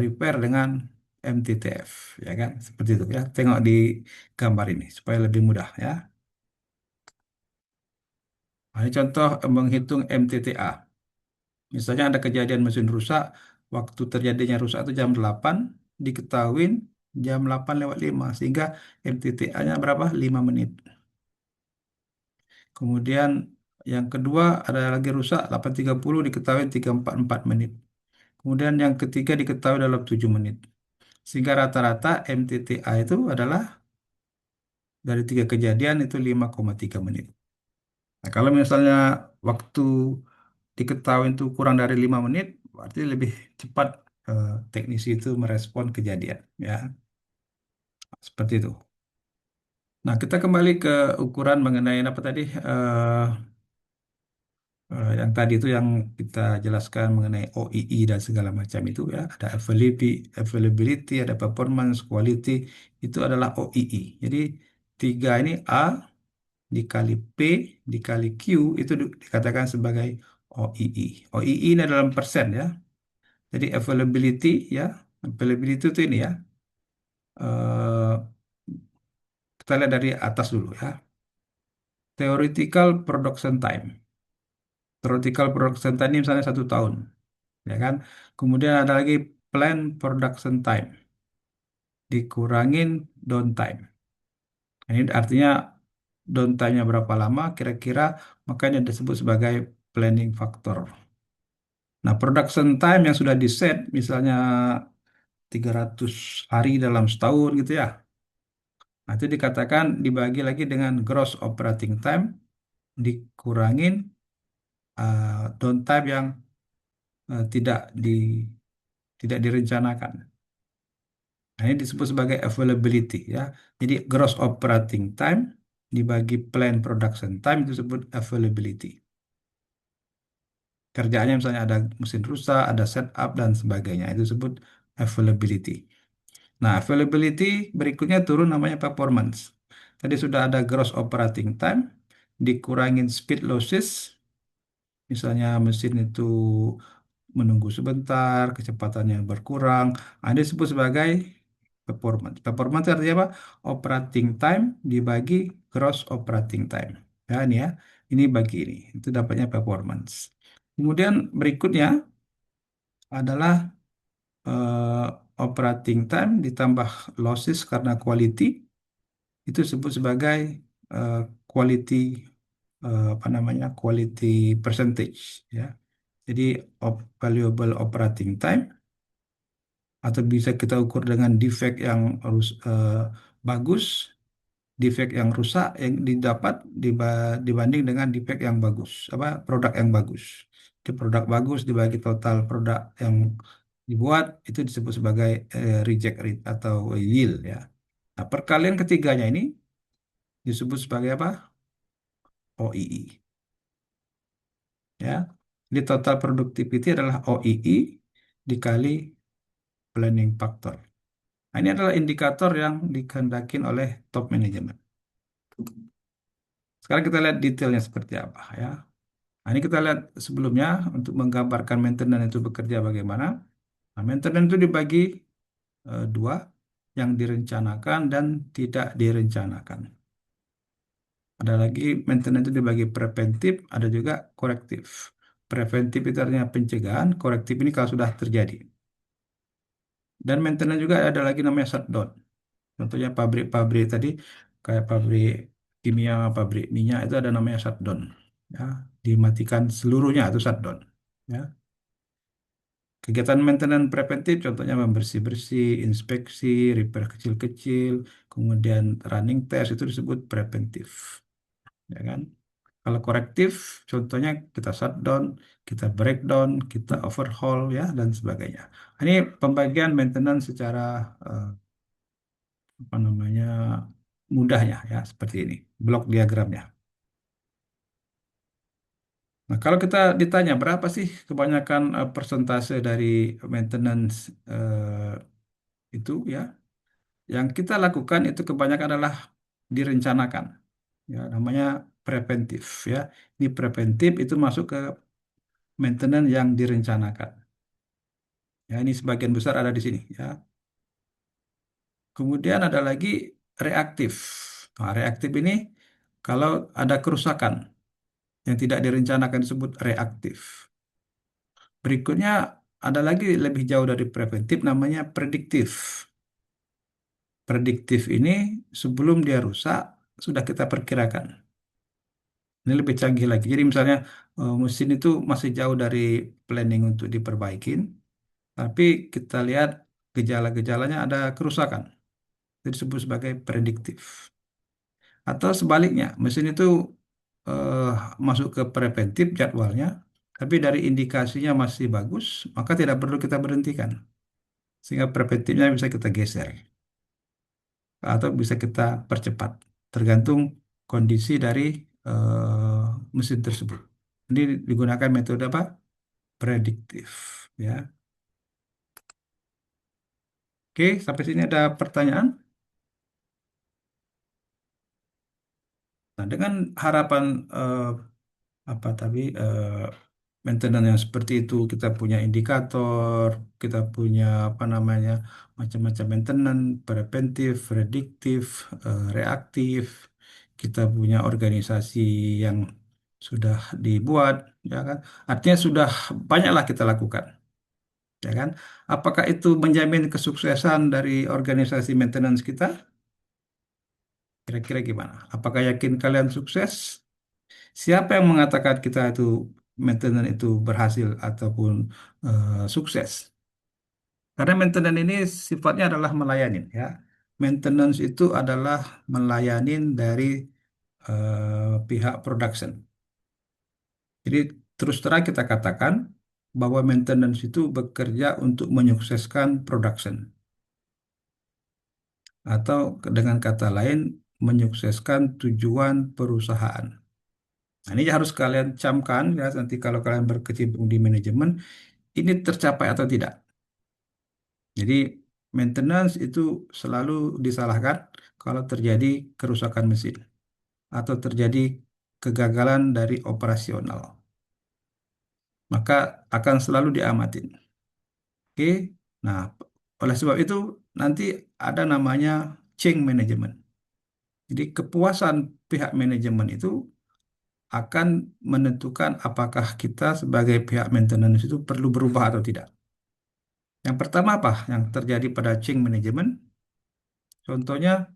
repair dengan MTTF, ya kan? Seperti itu ya. Tengok di gambar ini supaya lebih mudah ya. Nah, ini contoh menghitung MTTA. Misalnya ada kejadian mesin rusak, waktu terjadinya rusak itu jam 8, diketahui jam 8:05, sehingga MTTA-nya berapa? 5 menit. Kemudian yang kedua ada lagi rusak 8:30 diketahui 3:44 menit. Kemudian yang ketiga diketahui dalam 7 menit. Sehingga rata-rata MTTA itu adalah dari tiga kejadian itu 5,3 menit. Nah, kalau misalnya waktu diketahui itu kurang dari 5 menit, berarti lebih cepat teknisi itu merespon kejadian. Ya, seperti itu. Nah, kita kembali ke ukuran mengenai apa tadi? Yang tadi itu yang kita jelaskan mengenai OII dan segala macam itu ya. Ada availability, ada performance, quality, itu adalah OII. Jadi tiga ini A dikali P dikali Q itu dikatakan sebagai OII. OII ini dalam persen ya. Jadi availability ya, availability itu ini ya. Eh, kita lihat dari atas dulu ya. theoretical production time. Theoretical production time ini misalnya 1 tahun, ya kan? Kemudian ada lagi plan production time, dikurangin downtime. Nah, ini artinya downtime-nya berapa lama kira-kira, makanya disebut sebagai planning factor. Nah, production time yang sudah di set, misalnya 300 hari dalam setahun gitu ya. Nah, itu dikatakan dibagi lagi dengan gross operating time, dikurangin downtime yang tidak direncanakan. Nah, ini disebut sebagai availability ya. Jadi gross operating time dibagi plan production time itu disebut availability. Kerjaannya misalnya ada mesin rusak, ada setup dan sebagainya. Itu disebut availability. Nah, availability berikutnya turun namanya performance. Tadi sudah ada gross operating time, dikurangin speed losses, misalnya mesin itu menunggu sebentar, kecepatannya berkurang. Ada disebut sebagai performance. Performance artinya apa? Operating time dibagi gross operating time. Ya, ini ya. Ini bagi ini. Itu dapatnya performance. Kemudian berikutnya adalah eh, operating time ditambah losses karena quality. Itu disebut sebagai eh, quality apa namanya? Quality percentage ya. Jadi valuable operating time atau bisa kita ukur dengan defect yang bagus, defect yang rusak yang didapat dibanding dengan defect yang bagus, apa produk yang bagus. Itu produk bagus dibagi total produk yang dibuat itu disebut sebagai reject rate atau yield ya. Nah, perkalian ketiganya ini disebut sebagai apa? OII ya. Di total productivity adalah OII dikali planning factor. Nah, ini adalah indikator yang dikehendakin oleh top management. Sekarang kita lihat detailnya seperti apa ya. Nah, ini kita lihat sebelumnya untuk menggambarkan maintenance itu bekerja bagaimana. Nah, maintenance itu dibagi dua, yang direncanakan dan tidak direncanakan. Ada lagi maintenance itu dibagi preventif, ada juga korektif. Preventif itu artinya pencegahan, korektif ini kalau sudah terjadi. Dan maintenance juga ada lagi namanya shutdown. Contohnya pabrik-pabrik tadi, kayak pabrik kimia, pabrik minyak itu ada namanya shutdown. Ya, dimatikan seluruhnya itu shutdown. Ya. Kegiatan maintenance preventif contohnya membersih-bersih, inspeksi, repair kecil-kecil, kemudian running test itu disebut preventif. Ya kan? Kalau korektif, contohnya kita shutdown, kita breakdown, kita overhaul ya dan sebagainya. Ini pembagian maintenance secara apa namanya mudahnya ya seperti ini blok diagramnya. Nah, kalau kita ditanya berapa sih kebanyakan persentase dari maintenance itu ya, yang kita lakukan itu kebanyakan adalah direncanakan, ya namanya preventif ya. Ini preventif itu masuk ke maintenance yang direncanakan. Ya, ini sebagian besar ada di sini ya. Kemudian ada lagi reaktif. Nah, reaktif ini kalau ada kerusakan yang tidak direncanakan disebut reaktif. Berikutnya ada lagi lebih jauh dari preventif namanya prediktif. Prediktif ini sebelum dia rusak sudah kita perkirakan. Ini lebih canggih lagi. Jadi misalnya mesin itu masih jauh dari planning untuk diperbaikin, tapi kita lihat gejala-gejalanya ada kerusakan. Itu disebut sebagai prediktif. Atau sebaliknya, mesin itu eh, masuk ke preventif jadwalnya, tapi dari indikasinya masih bagus, maka tidak perlu kita berhentikan. Sehingga preventifnya bisa kita geser atau bisa kita percepat, tergantung kondisi dari mesin tersebut. Ini digunakan metode apa? Prediktif. Ya. Oke, sampai sini ada pertanyaan. Nah, dengan harapan apa tadi maintenance yang seperti itu kita punya indikator, kita punya apa namanya macam-macam maintenance, preventif, prediktif, reaktif. kita punya organisasi yang sudah dibuat, ya kan? Artinya sudah banyaklah kita lakukan, ya kan? Apakah itu menjamin kesuksesan dari organisasi maintenance kita? Kira-kira gimana? Apakah yakin kalian sukses? Siapa yang mengatakan kita itu maintenance itu berhasil ataupun sukses? Karena maintenance ini sifatnya adalah melayani, ya. Maintenance itu adalah melayani dari pihak production. Jadi terus terang kita katakan bahwa maintenance itu bekerja untuk menyukseskan production atau dengan kata lain menyukseskan tujuan perusahaan. Nah, ini harus kalian camkan ya nanti kalau kalian berkecimpung di manajemen ini tercapai atau tidak. Jadi maintenance itu selalu disalahkan kalau terjadi kerusakan mesin atau terjadi kegagalan dari operasional. Maka akan selalu diamatin. Oke. Nah, oleh sebab itu nanti ada namanya change management. Jadi kepuasan pihak manajemen itu akan menentukan apakah kita sebagai pihak maintenance itu perlu berubah atau tidak. Yang pertama apa yang terjadi pada change management? Contohnya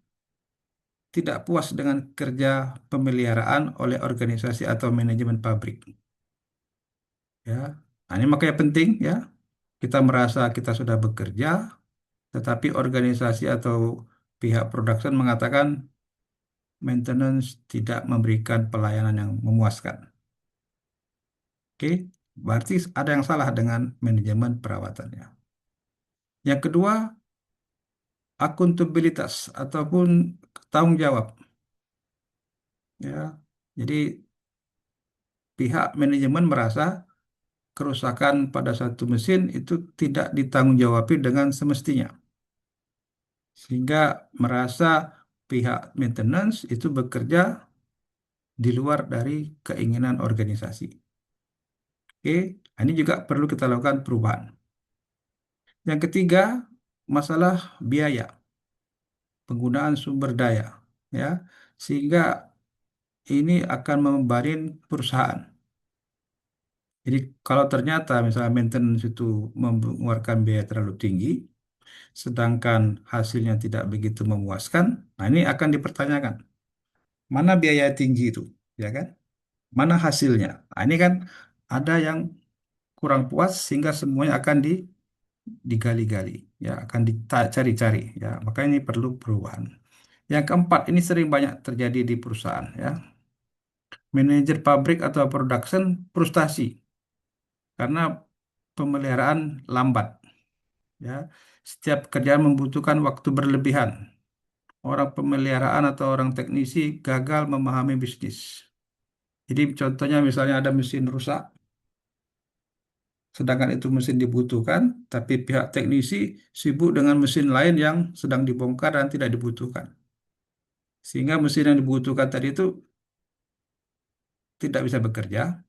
tidak puas dengan kerja pemeliharaan oleh organisasi atau manajemen pabrik. Ya, nah, ini makanya penting ya. Kita merasa kita sudah bekerja, tetapi organisasi atau pihak production mengatakan maintenance tidak memberikan pelayanan yang memuaskan. Oke, berarti ada yang salah dengan manajemen perawatannya. Yang kedua, akuntabilitas ataupun tanggung jawab. Ya, jadi pihak manajemen merasa kerusakan pada satu mesin itu tidak ditanggungjawabkan dengan semestinya, sehingga merasa pihak maintenance itu bekerja di luar dari keinginan organisasi. Oke, nah, ini juga perlu kita lakukan perubahan. Yang ketiga, masalah biaya, penggunaan sumber daya, ya, sehingga ini akan membebankan perusahaan. Jadi kalau ternyata misalnya maintenance itu mengeluarkan biaya terlalu tinggi, sedangkan hasilnya tidak begitu memuaskan, nah ini akan dipertanyakan. Mana biaya tinggi itu, ya kan? Mana hasilnya? Nah, ini kan ada yang kurang puas sehingga semuanya akan digali-gali, ya, akan dicari-cari, ya. Maka ini perlu perubahan. Yang keempat, ini sering banyak terjadi di perusahaan, ya. Manajer pabrik atau production frustasi karena pemeliharaan lambat, ya. Setiap kerjaan membutuhkan waktu berlebihan. Orang pemeliharaan atau orang teknisi gagal memahami bisnis. Jadi contohnya misalnya ada mesin rusak, sedangkan itu mesin dibutuhkan, tapi pihak teknisi sibuk dengan mesin lain yang sedang dibongkar dan tidak dibutuhkan. Sehingga mesin yang dibutuhkan tadi itu tidak bisa bekerja,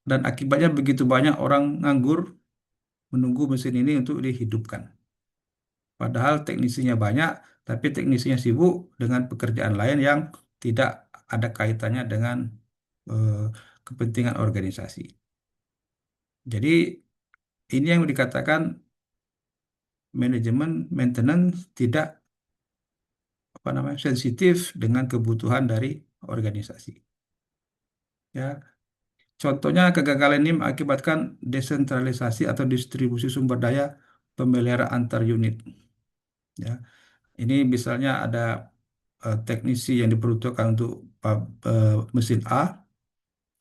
dan akibatnya begitu banyak orang nganggur menunggu mesin ini untuk dihidupkan. Padahal teknisinya banyak, tapi teknisinya sibuk dengan pekerjaan lain yang tidak ada kaitannya dengan eh, kepentingan organisasi. Jadi ini yang dikatakan manajemen maintenance tidak apa namanya sensitif dengan kebutuhan dari organisasi. Ya, contohnya kegagalan ini mengakibatkan desentralisasi atau distribusi sumber daya pemeliharaan antar unit. Ya, ini misalnya ada teknisi yang diperuntukkan untuk mesin A,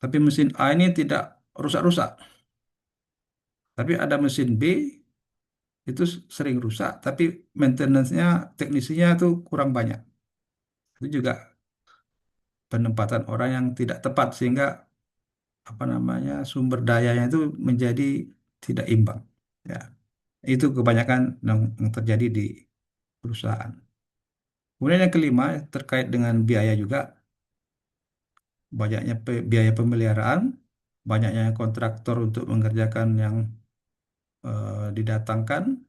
tapi mesin A ini tidak rusak-rusak. Tapi ada mesin B itu sering rusak, tapi maintenance-nya, teknisinya itu kurang banyak. Itu juga penempatan orang yang tidak tepat sehingga apa namanya sumber dayanya itu menjadi tidak imbang. Ya, itu kebanyakan yang terjadi di perusahaan. Kemudian yang kelima terkait dengan biaya juga, banyaknya biaya pemeliharaan, banyaknya kontraktor untuk mengerjakan yang didatangkan,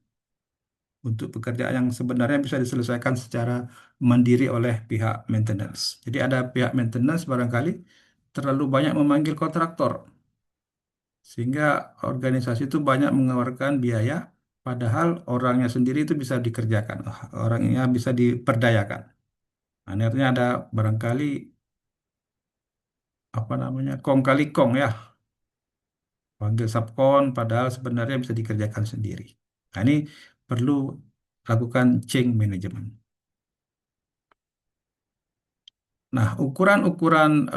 untuk pekerjaan yang sebenarnya bisa diselesaikan secara mandiri oleh pihak maintenance. Jadi ada pihak maintenance barangkali terlalu banyak memanggil kontraktor, sehingga organisasi itu banyak mengeluarkan biaya, padahal orangnya sendiri itu bisa dikerjakan, orangnya bisa diperdayakan. Nah, ini artinya ada barangkali apa namanya kong kali kong ya, panggil subkon, padahal sebenarnya bisa dikerjakan sendiri. Nah, ini perlu lakukan change management. Nah, ukuran-ukuran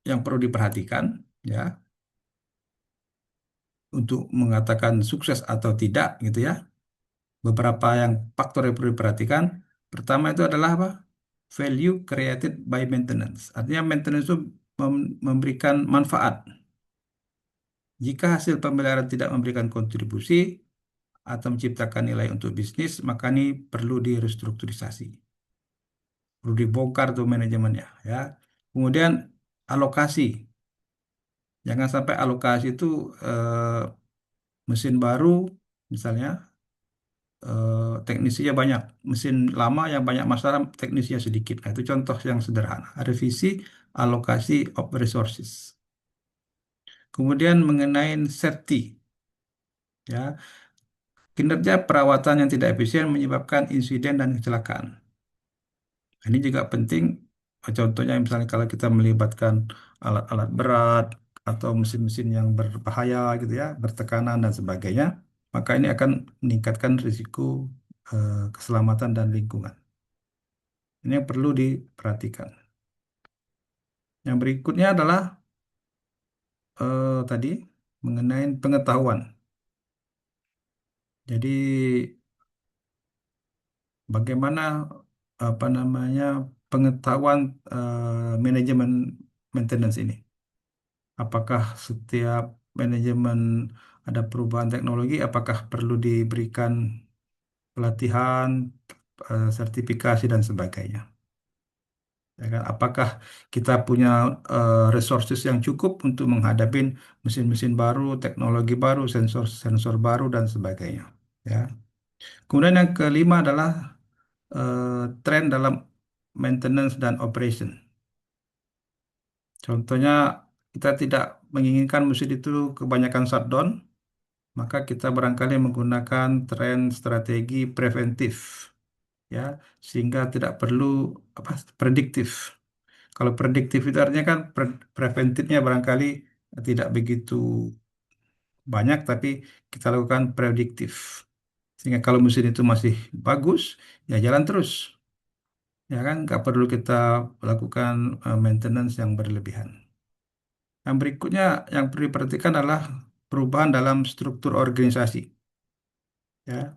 yang perlu diperhatikan ya untuk mengatakan sukses atau tidak gitu ya. Beberapa yang faktor yang perlu diperhatikan. Pertama itu adalah apa? Value created by maintenance. Artinya maintenance itu memberikan manfaat. Jika hasil pemeliharaan tidak memberikan kontribusi atau menciptakan nilai untuk bisnis, maka ini perlu direstrukturisasi. Perlu dibongkar tuh manajemennya ya. Kemudian alokasi. Jangan sampai alokasi itu mesin baru misalnya teknisinya banyak, mesin lama yang banyak masalah teknisnya sedikit. Nah, itu contoh yang sederhana. Revisi alokasi of resources. Kemudian mengenai safety, ya, kinerja perawatan yang tidak efisien menyebabkan insiden dan kecelakaan. Ini juga penting. Contohnya misalnya kalau kita melibatkan alat-alat berat atau mesin-mesin yang berbahaya gitu ya, bertekanan dan sebagainya, maka ini akan meningkatkan risiko keselamatan dan lingkungan. Ini yang perlu diperhatikan. Yang berikutnya adalah tadi mengenai pengetahuan. Jadi bagaimana apa namanya pengetahuan manajemen maintenance ini? Apakah setiap manajemen ada perubahan teknologi, apakah perlu diberikan pelatihan, sertifikasi dan sebagainya? Ya kan? Apakah kita punya resources yang cukup untuk menghadapi mesin-mesin baru, teknologi baru, sensor-sensor baru dan sebagainya. Ya. Kemudian yang kelima adalah tren dalam maintenance dan operation. Contohnya kita tidak menginginkan mesin itu kebanyakan shutdown, maka kita barangkali menggunakan tren strategi preventif, ya, sehingga tidak perlu apa prediktif. Kalau prediktif itu artinya kan preventifnya barangkali tidak begitu banyak, tapi kita lakukan prediktif. Sehingga kalau mesin itu masih bagus, ya jalan terus. Ya kan, nggak perlu kita lakukan maintenance yang berlebihan. Yang berikutnya yang perlu diperhatikan adalah perubahan dalam struktur organisasi. Ya,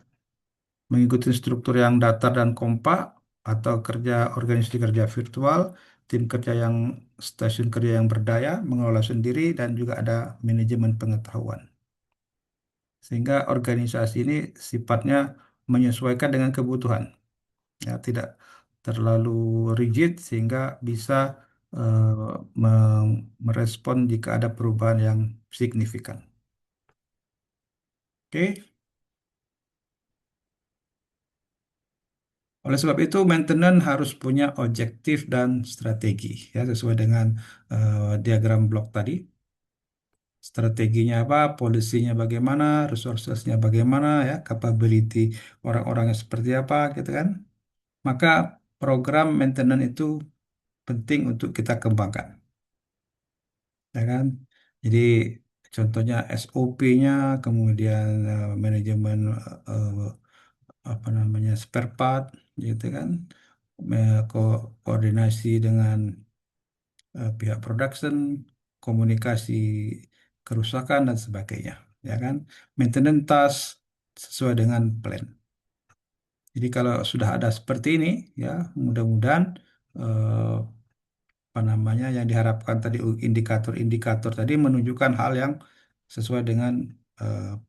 mengikuti struktur yang datar dan kompak atau kerja organisasi kerja virtual, tim kerja yang stasiun kerja yang berdaya, mengelola sendiri dan juga ada manajemen pengetahuan. Sehingga organisasi ini sifatnya menyesuaikan dengan kebutuhan, ya tidak terlalu rigid sehingga bisa merespon jika ada perubahan yang signifikan. Oke. Oleh sebab itu, maintenance harus punya objektif dan strategi, ya sesuai dengan diagram blok tadi. Strateginya apa, polisinya bagaimana, resourcesnya bagaimana, ya, capability orang-orangnya seperti apa, gitu kan. Maka program maintenance itu penting untuk kita kembangkan, ya kan. Jadi contohnya SOP-nya, kemudian manajemen eh, apa namanya spare part, gitu kan. Koordinasi dengan pihak production, komunikasi kerusakan dan sebagainya, ya kan? Maintenance task sesuai dengan plan. Jadi kalau sudah ada seperti ini, ya mudah-mudahan eh, apa namanya yang diharapkan tadi indikator-indikator tadi menunjukkan hal yang sesuai dengan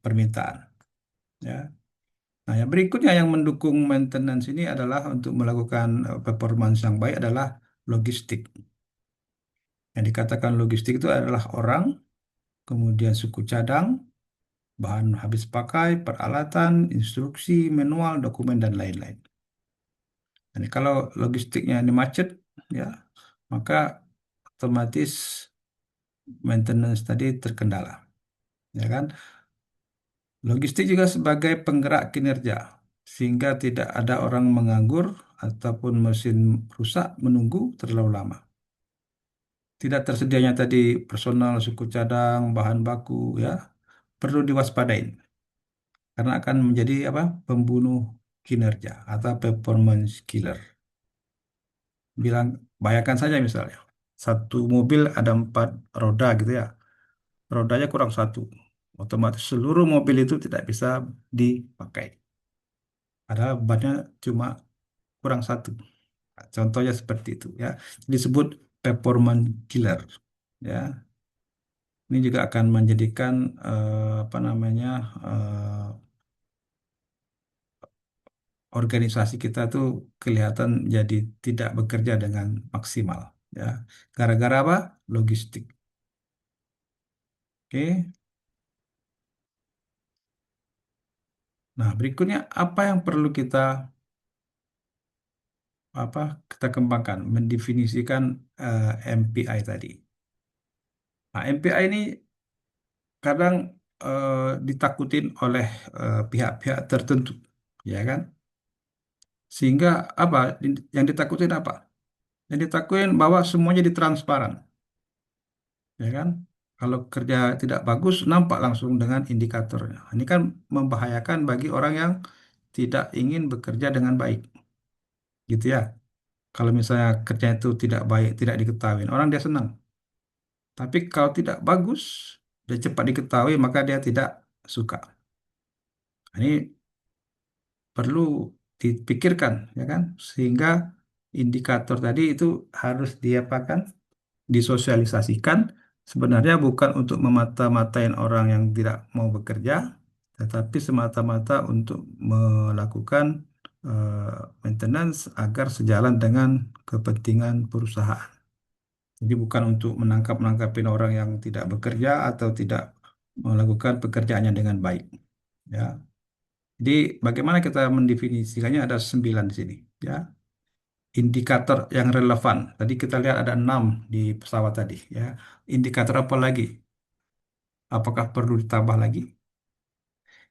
permintaan, ya. Nah, yang berikutnya yang mendukung maintenance ini adalah untuk melakukan performance yang baik adalah logistik. Yang dikatakan logistik itu adalah orang, kemudian suku cadang, bahan habis pakai, peralatan, instruksi, manual, dokumen, dan lain-lain. Jadi kalau logistiknya ini macet, ya, maka otomatis maintenance tadi terkendala, ya kan? Logistik juga sebagai penggerak kinerja, sehingga tidak ada orang menganggur ataupun mesin rusak menunggu terlalu lama. Tidak tersedianya tadi personal, suku cadang, bahan baku, ya, perlu diwaspadain karena akan menjadi apa? Pembunuh kinerja atau performance killer. Bilang, bayangkan saja misalnya, satu mobil ada 4 roda gitu ya, rodanya kurang satu, otomatis seluruh mobil itu tidak bisa dipakai. Padahal bannya cuma kurang satu. Contohnya seperti itu ya. Disebut performance killer. Ya, ini juga akan menjadikan apa namanya organisasi kita tuh kelihatan jadi tidak bekerja dengan maksimal. Ya, gara-gara apa? Logistik. Oke. Nah, berikutnya apa yang perlu kita kita kembangkan, mendefinisikan MPI tadi. Nah, MPI ini kadang ditakutin oleh pihak-pihak tertentu, ya kan? Sehingga apa? Yang ditakutin apa? Yang ditakutin bahwa semuanya ditransparan, ya kan? Kalau kerja tidak bagus, nampak langsung dengan indikatornya. Ini kan membahayakan bagi orang yang tidak ingin bekerja dengan baik, gitu ya. Kalau misalnya kerja itu tidak baik, tidak diketahui, orang dia senang. Tapi kalau tidak bagus dan cepat diketahui, maka dia tidak suka. Ini perlu dipikirkan, ya kan? Sehingga indikator tadi itu harus diapakan, disosialisasikan. Sebenarnya bukan untuk memata-matain orang yang tidak mau bekerja, tetapi semata-mata untuk melakukan maintenance agar sejalan dengan kepentingan perusahaan. Jadi bukan untuk menangkap-nangkapin orang yang tidak bekerja atau tidak melakukan pekerjaannya dengan baik. Ya. Jadi bagaimana kita mendefinisikannya ada 9 di sini. Ya. Indikator yang relevan. Tadi kita lihat ada 6 di pesawat tadi. Ya. Indikator apa lagi? Apakah perlu ditambah lagi?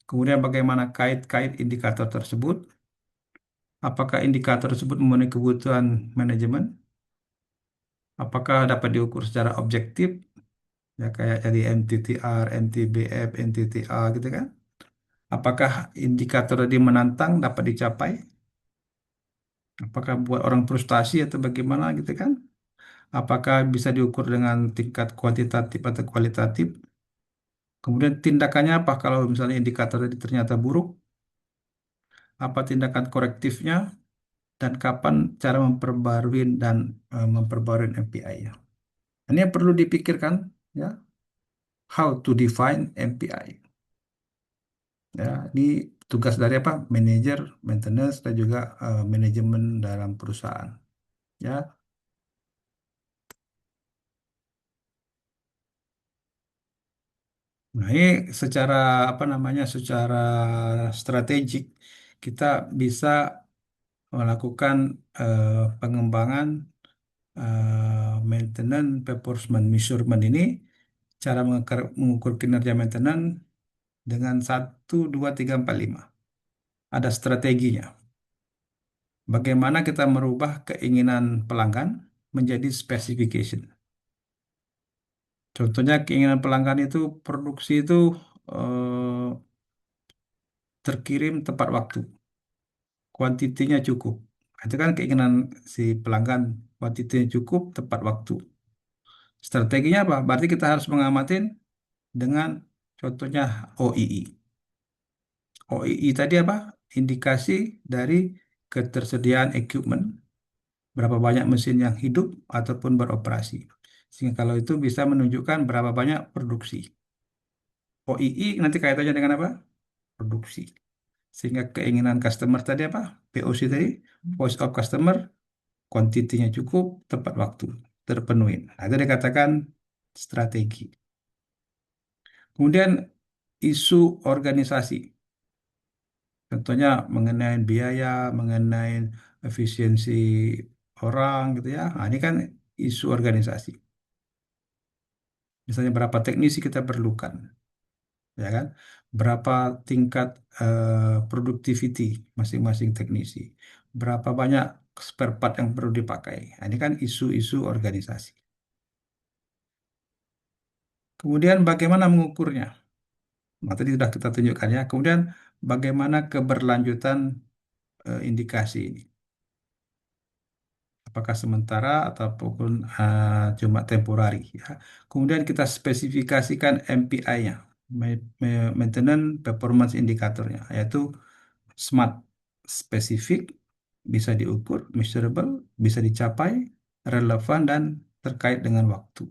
Kemudian bagaimana kait-kait indikator tersebut? Apakah indikator tersebut memenuhi kebutuhan manajemen? Apakah dapat diukur secara objektif? Ya kayak dari MTTR, MTBF, NTTA gitu kan? Apakah indikator tadi menantang dapat dicapai? Apakah buat orang frustasi atau bagaimana gitu kan? Apakah bisa diukur dengan tingkat kuantitatif atau kualitatif? Kemudian tindakannya apa kalau misalnya indikator tadi ternyata buruk? Apa tindakan korektifnya dan kapan cara memperbarui dan memperbarui MPI-nya? Ini yang perlu dipikirkan ya, how to define MPI. Ya, ini tugas dari apa? Manajer, maintenance dan juga manajemen dalam perusahaan. Ya, nah ini secara apa namanya? Secara strategik kita bisa melakukan pengembangan maintenance performance measurement ini, cara mengukur kinerja maintenance dengan 1, 2, 3, 4, 5. Ada strateginya. Bagaimana kita merubah keinginan pelanggan menjadi specification. Contohnya keinginan pelanggan itu produksi itu eh, terkirim tepat waktu, kuantitinya cukup. Itu kan keinginan si pelanggan, kuantitinya cukup, tepat waktu. Strateginya apa? Berarti kita harus mengamatin dengan contohnya OII. OII tadi apa? Indikasi dari ketersediaan equipment, berapa banyak mesin yang hidup ataupun beroperasi. Sehingga kalau itu bisa menunjukkan berapa banyak produksi. OII nanti kaitannya dengan apa? Produksi. Sehingga keinginan customer tadi apa? POC tadi, voice of customer, kuantitinya cukup, tepat waktu, terpenuhi. Nah, itu dikatakan strategi. Kemudian isu organisasi. Contohnya mengenai biaya, mengenai efisiensi orang gitu ya. Nah, ini kan isu organisasi. Misalnya berapa teknisi kita perlukan, ya kan? Berapa tingkat productivity masing-masing teknisi. Berapa banyak spare part yang perlu dipakai. Nah, ini kan isu-isu organisasi. Kemudian bagaimana mengukurnya? Nah, tadi sudah kita tunjukkan ya. Kemudian bagaimana keberlanjutan indikasi ini? Apakah sementara ataupun cuma temporari ya. Kemudian kita spesifikasikan MPI-nya, Maintenance Performance Indicator-nya, yaitu SMART, spesifik, bisa diukur, measurable, bisa dicapai, relevan, dan terkait dengan waktu.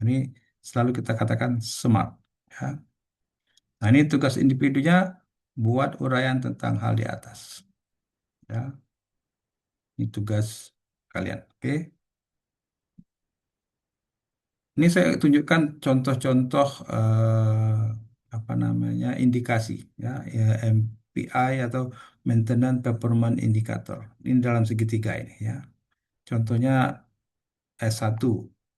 Ini selalu kita katakan SMART ya. Nah, ini tugas individunya buat uraian tentang hal di atas ya. Ini tugas kalian. Oke. Ini saya tunjukkan contoh-contoh apa namanya indikasi ya, ya MPI atau Maintenance Performance Indicator. Ini dalam segitiga ini ya. Contohnya S1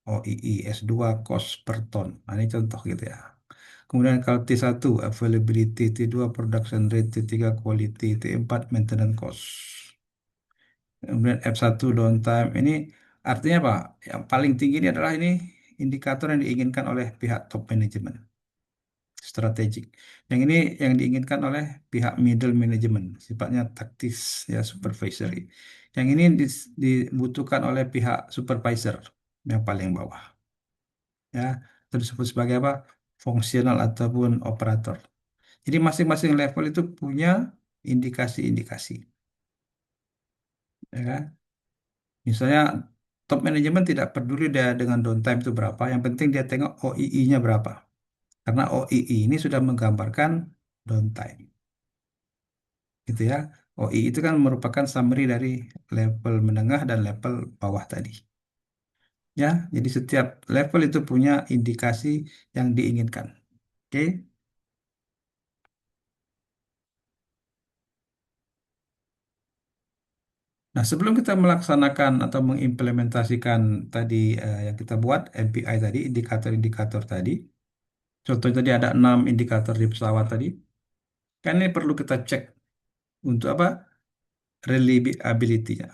OII, S2 cost per ton. Nah, ini contoh gitu ya. Kemudian kalau T1 availability, T2 production rate, T3 quality, T4 maintenance cost. Kemudian F1 downtime. Ini artinya apa? Yang paling tinggi ini adalah ini indikator yang diinginkan oleh pihak top management, strategik. Yang ini yang diinginkan oleh pihak middle management, sifatnya taktis ya supervisory. Yang ini dibutuhkan oleh pihak supervisor yang paling bawah ya. Terus disebut sebagai apa? Fungsional ataupun operator. Jadi masing-masing level itu punya indikasi-indikasi, ya kan? Misalnya top manajemen tidak peduli dia dengan downtime itu berapa, yang penting dia tengok OII-nya berapa. Karena OII ini sudah menggambarkan downtime, gitu ya. OII itu kan merupakan summary dari level menengah dan level bawah tadi. Ya, jadi setiap level itu punya indikasi yang diinginkan. Oke. Nah, sebelum kita melaksanakan atau mengimplementasikan tadi yang kita buat MPI tadi, indikator-indikator tadi, contohnya tadi ada 6 indikator di pesawat tadi. Kan ini perlu kita cek untuk apa? Reliability-nya,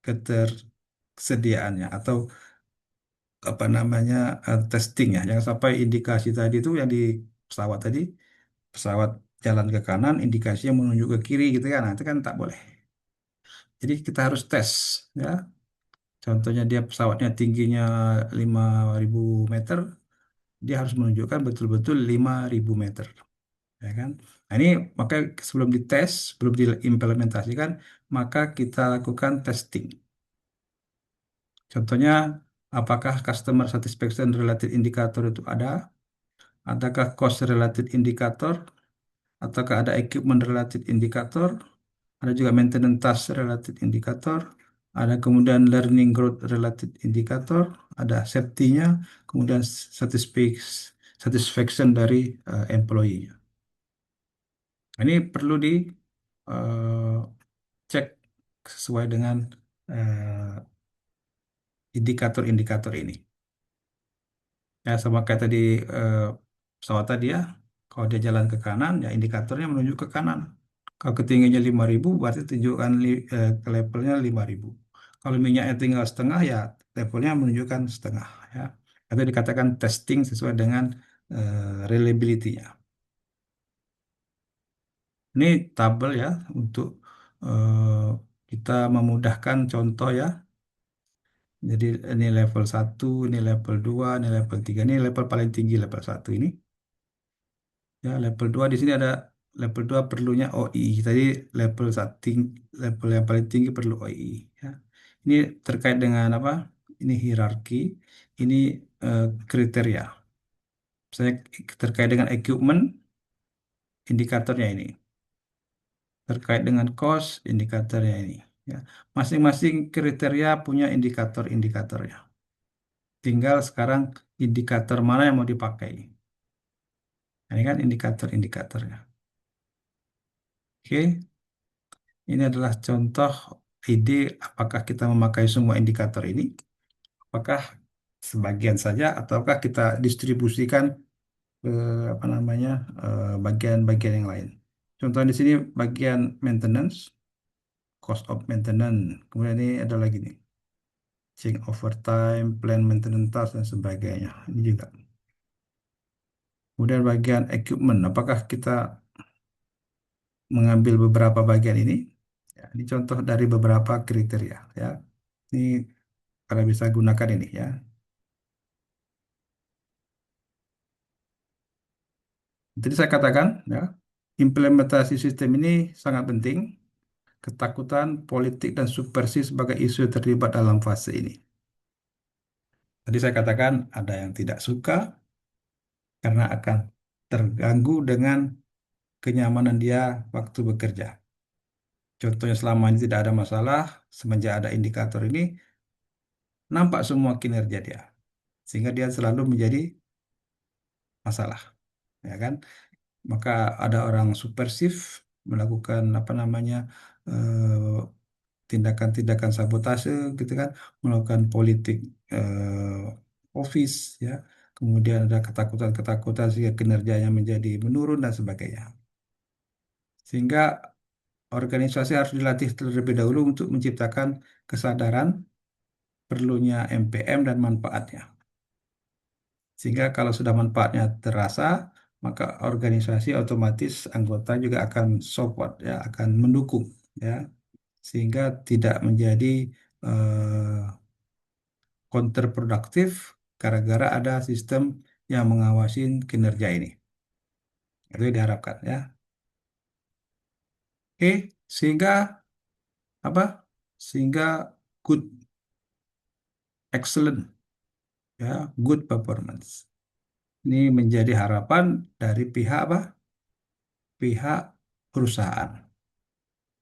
ketersediaannya atau apa namanya testing ya. Jangan sampai indikasi tadi itu yang di pesawat tadi, pesawat jalan ke kanan, indikasinya menunjuk ke kiri gitu kan. Nah, itu kan tak boleh. Jadi kita harus tes ya. Contohnya dia pesawatnya tingginya 5.000 meter, dia harus menunjukkan betul-betul 5.000 meter. Ya kan? Nah, ini maka sebelum dites, sebelum diimplementasikan, maka kita lakukan testing. Contohnya, apakah customer satisfaction related indicator itu ada? Adakah cost related indicator? Ataukah ada equipment related indicator? Ada juga maintenance task related indicator. Ada kemudian learning growth related indicator. Ada safety-nya. Kemudian satisfaction dari employee-nya. Ini perlu cek sesuai dengan indikator-indikator ini. Ya, sama kayak tadi eh, pesawat tadi ya. Kalau dia jalan ke kanan, ya indikatornya menunjuk ke kanan. Kalau ketinggiannya 5.000, berarti tunjukkan ke levelnya 5.000. Kalau minyaknya tinggal setengah, ya levelnya menunjukkan setengah. Ya. Itu dikatakan testing sesuai dengan reliability-nya. Ini tabel ya untuk eh, kita memudahkan contoh ya. Jadi ini level 1, ini level 2, ini level 3, ini level paling tinggi level 1 ini. Ya, level 2 di sini ada level 2 perlunya OI. Tadi level 1 level yang paling tinggi perlu OI ya. Ini terkait dengan apa? Ini hierarki, ini kriteria. Saya terkait dengan equipment, indikatornya ini. Terkait dengan cost, indikatornya ini. Ya. Masing-masing kriteria punya indikator-indikatornya. Tinggal sekarang indikator mana yang mau dipakai. Ini kan indikator-indikatornya. Oke, ini adalah contoh ide apakah kita memakai semua indikator ini, apakah sebagian saja, ataukah kita distribusikan ke apa namanya bagian-bagian yang lain. Contoh di sini bagian maintenance, cost of maintenance. Kemudian ini ada lagi nih, change over time, plan maintenance task dan sebagainya. Ini juga. Kemudian bagian equipment, apakah kita mengambil beberapa bagian ini? Ya, ini contoh dari beberapa kriteria. Ya, ini kalau bisa gunakan ini ya. Jadi saya katakan ya, implementasi sistem ini sangat penting. Ketakutan politik dan subversi sebagai isu yang terlibat dalam fase ini. Tadi saya katakan ada yang tidak suka karena akan terganggu dengan kenyamanan dia waktu bekerja. Contohnya selama ini tidak ada masalah, semenjak ada indikator ini, nampak semua kinerja dia. Sehingga dia selalu menjadi masalah. Ya kan? Maka ada orang subversif melakukan apa namanya eh, tindakan-tindakan sabotase gitu kan, melakukan politik office ya, kemudian ada ketakutan-ketakutan sehingga kinerjanya menjadi menurun dan sebagainya. Sehingga organisasi harus dilatih terlebih dahulu untuk menciptakan kesadaran perlunya MPM dan manfaatnya. Sehingga kalau sudah manfaatnya terasa, maka organisasi otomatis anggota juga akan support ya, akan mendukung ya, sehingga tidak menjadi eh, counterproduktif gara-gara ada sistem yang mengawasi kinerja ini. Itu yang diharapkan ya. Oke, sehingga apa? Sehingga good, excellent, ya, good performance. Ini menjadi harapan dari pihak apa? Pihak perusahaan.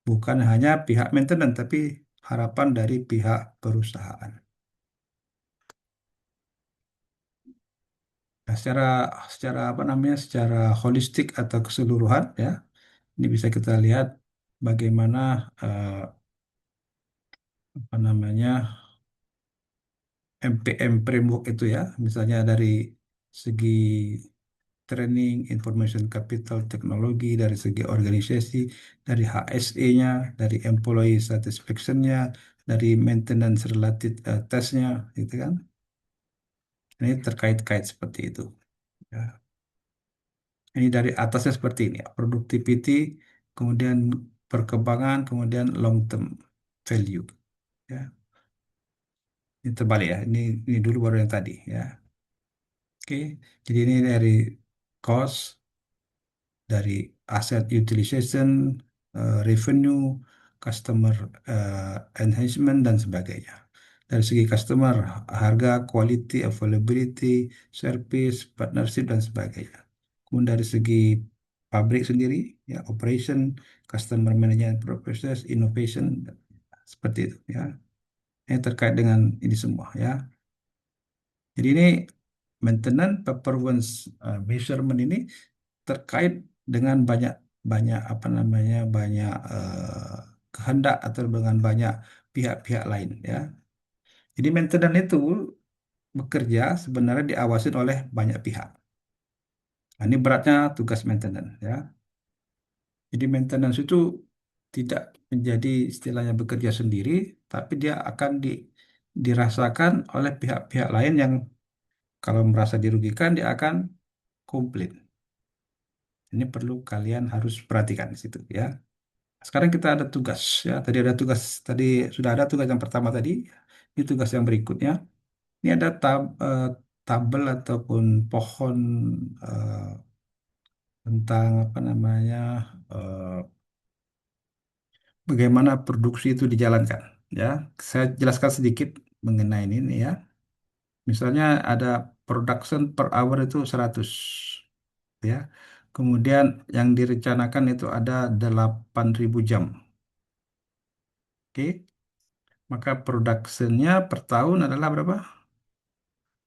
Bukan hanya pihak maintenance, tapi harapan dari pihak perusahaan. Nah, secara apa namanya? Secara holistik atau keseluruhan ya, ini bisa kita lihat bagaimana apa namanya MPM framework itu ya, misalnya dari segi training, information capital, teknologi, dari segi organisasi, dari HSE-nya, dari employee satisfaction-nya, dari maintenance related test-nya, gitu kan. Ini terkait-kait seperti itu. Ya. Ini dari atasnya seperti ini, ya. Productivity, kemudian perkembangan, kemudian long term value. Ya. Ini terbalik ya. Ini dulu baru yang tadi ya. Oke, jadi ini dari cost, dari asset utilization, revenue, customer enhancement dan sebagainya. Dari segi customer, harga, quality, availability, service, partnership dan sebagainya. Kemudian dari segi pabrik sendiri, ya operation, customer management process, innovation, seperti itu ya. Ini terkait dengan ini semua ya. Jadi ini maintenance performance measurement ini terkait dengan banyak banyak apa namanya banyak kehendak atau dengan banyak pihak-pihak lain ya. Jadi maintenance itu bekerja sebenarnya diawasin oleh banyak pihak. Nah, ini beratnya tugas maintenance ya. Jadi maintenance itu tidak menjadi istilahnya bekerja sendiri, tapi dia akan dirasakan oleh pihak-pihak lain yang kalau merasa dirugikan dia akan komplain. Ini perlu kalian harus perhatikan di situ ya. Sekarang kita ada tugas ya. Tadi sudah ada tugas yang pertama tadi. Ini tugas yang berikutnya. Ini ada tabel ataupun pohon eh, tentang apa namanya eh, bagaimana produksi itu dijalankan ya. Saya jelaskan sedikit mengenai ini ya. Misalnya ada production per hour itu 100 ya. Kemudian yang direncanakan itu ada 8.000 jam. Oke. Maka productionnya per tahun adalah berapa?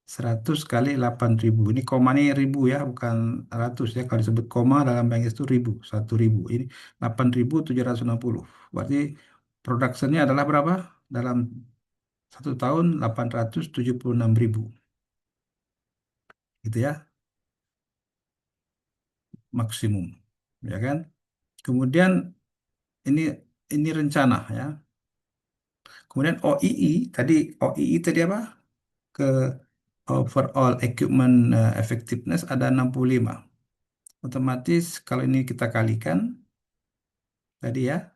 100 kali 8.000. Ini komanya ribu ya, bukan ratus ya. Kalau disebut koma dalam bahasa Inggris itu ribu, 1.000. Ini 8.760. Berarti productionnya adalah berapa? Dalam satu tahun 876.000. Gitu ya, maksimum. Ya kan? Kemudian ini ini rencana ya. Kemudian OII tadi apa? Ke overall equipment effectiveness ada 65. Otomatis kalau ini kita kalikan tadi ya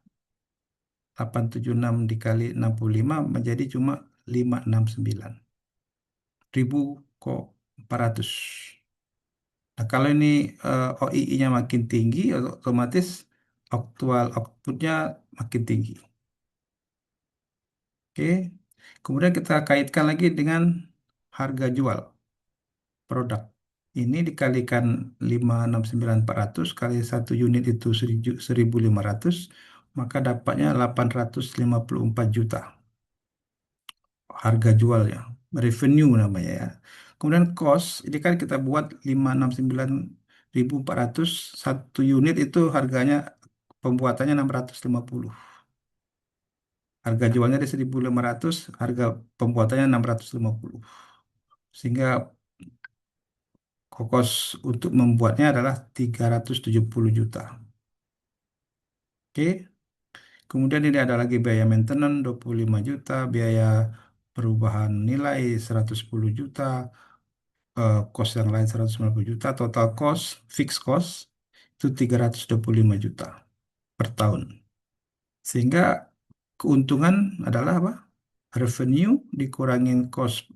876 dikali 65 menjadi cuma 569 ribu kok 400. Nah, kalau ini OII-nya makin tinggi otomatis aktual outputnya makin tinggi. Oke. Kemudian kita kaitkan lagi dengan harga jual produk. Ini dikalikan 569.400 kali satu unit itu 1.500, maka dapatnya 854 juta harga jualnya, revenue namanya ya. Kemudian cost, ini kan kita buat 569.400 satu unit itu harganya pembuatannya 650. Harga jualnya di 1.500, harga pembuatannya 650. Sehingga kos untuk membuatnya adalah 370 juta. Oke. Kemudian ini ada lagi biaya maintenance 25 juta, biaya perubahan nilai 110 juta, cost yang lain 190 juta, total cost, fixed cost itu 325 juta per tahun. Sehingga keuntungan adalah apa? Revenue dikurangin cost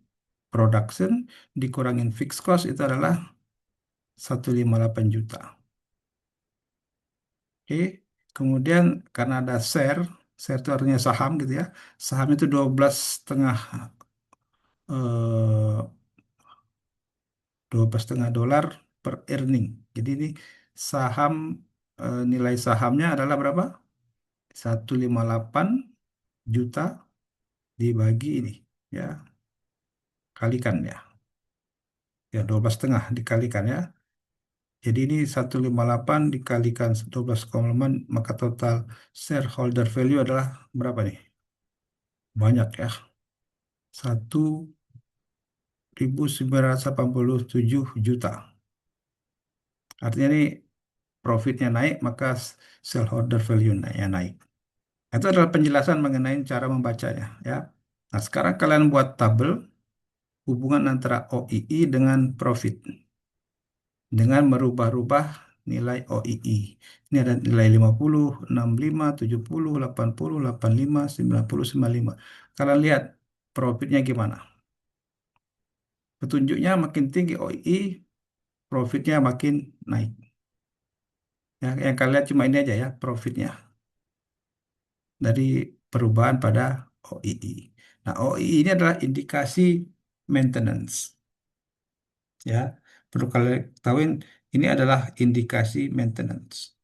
production, dikurangin fixed cost itu adalah 158 juta. Oke. Kemudian karena ada share itu artinya saham gitu ya. Saham itu 12,5 $12,5 per earning. Jadi ini saham nilai sahamnya adalah berapa? 158 juta dibagi ini ya, kalikan ya. Ya 12,5 dikalikan ya. Jadi ini 158 dikalikan 12,5 maka total shareholder value adalah berapa nih? Banyak ya. 1.987 juta. Artinya ini profitnya naik maka shareholder value naik. Itu adalah penjelasan mengenai cara membacanya ya. Nah, sekarang kalian buat tabel hubungan antara OII dengan profit dengan merubah-rubah nilai OII. Ini ada nilai 50, 65, 70, 80, 85, 90, 95. Kalian lihat profitnya gimana? Petunjuknya makin tinggi OII, profitnya makin naik. Ya, yang kalian lihat cuma ini aja ya, profitnya dari perubahan pada OII. Nah, OII ini adalah indikasi maintenance. Ya, perlu kalian ketahui ini adalah indikasi maintenance.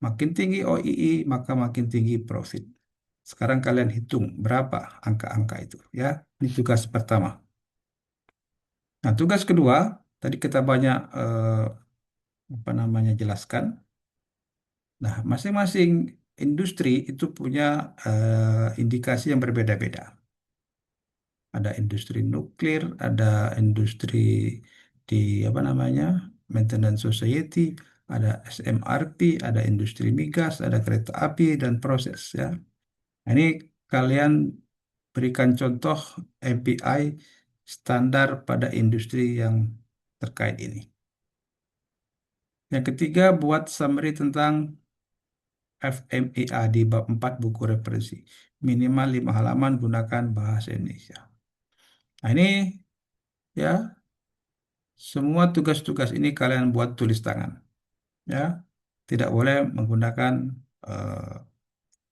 Makin tinggi OII, maka makin tinggi profit. Sekarang kalian hitung berapa angka-angka itu. Ya, ini tugas pertama. Nah, tugas kedua, tadi kita banyak apa namanya jelaskan. Nah, masing-masing industri itu punya indikasi yang berbeda-beda. Ada industri nuklir, ada industri di apa namanya maintenance society, ada SMRP, ada industri migas, ada kereta api dan proses ya. Nah, ini kalian berikan contoh MPI standar pada industri yang terkait ini. Yang ketiga, buat summary tentang FMEA di bab 4 buku referensi. Minimal 5 halaman gunakan bahasa Indonesia. Nah, ini ya, semua tugas-tugas ini kalian buat tulis tangan. Ya, tidak boleh menggunakan eh,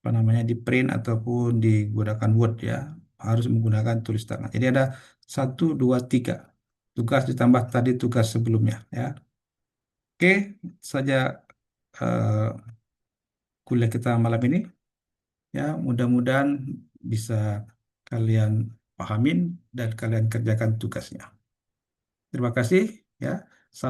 apa namanya di print ataupun digunakan Word ya. Harus menggunakan tulis tangan. Jadi ada 1, 2, 3 tugas ditambah tadi tugas sebelumnya ya. Oke, saja eh, kuliah kita malam ini. Ya, mudah-mudahan bisa kalian pahamin dan kalian kerjakan tugasnya. Terima kasih ya.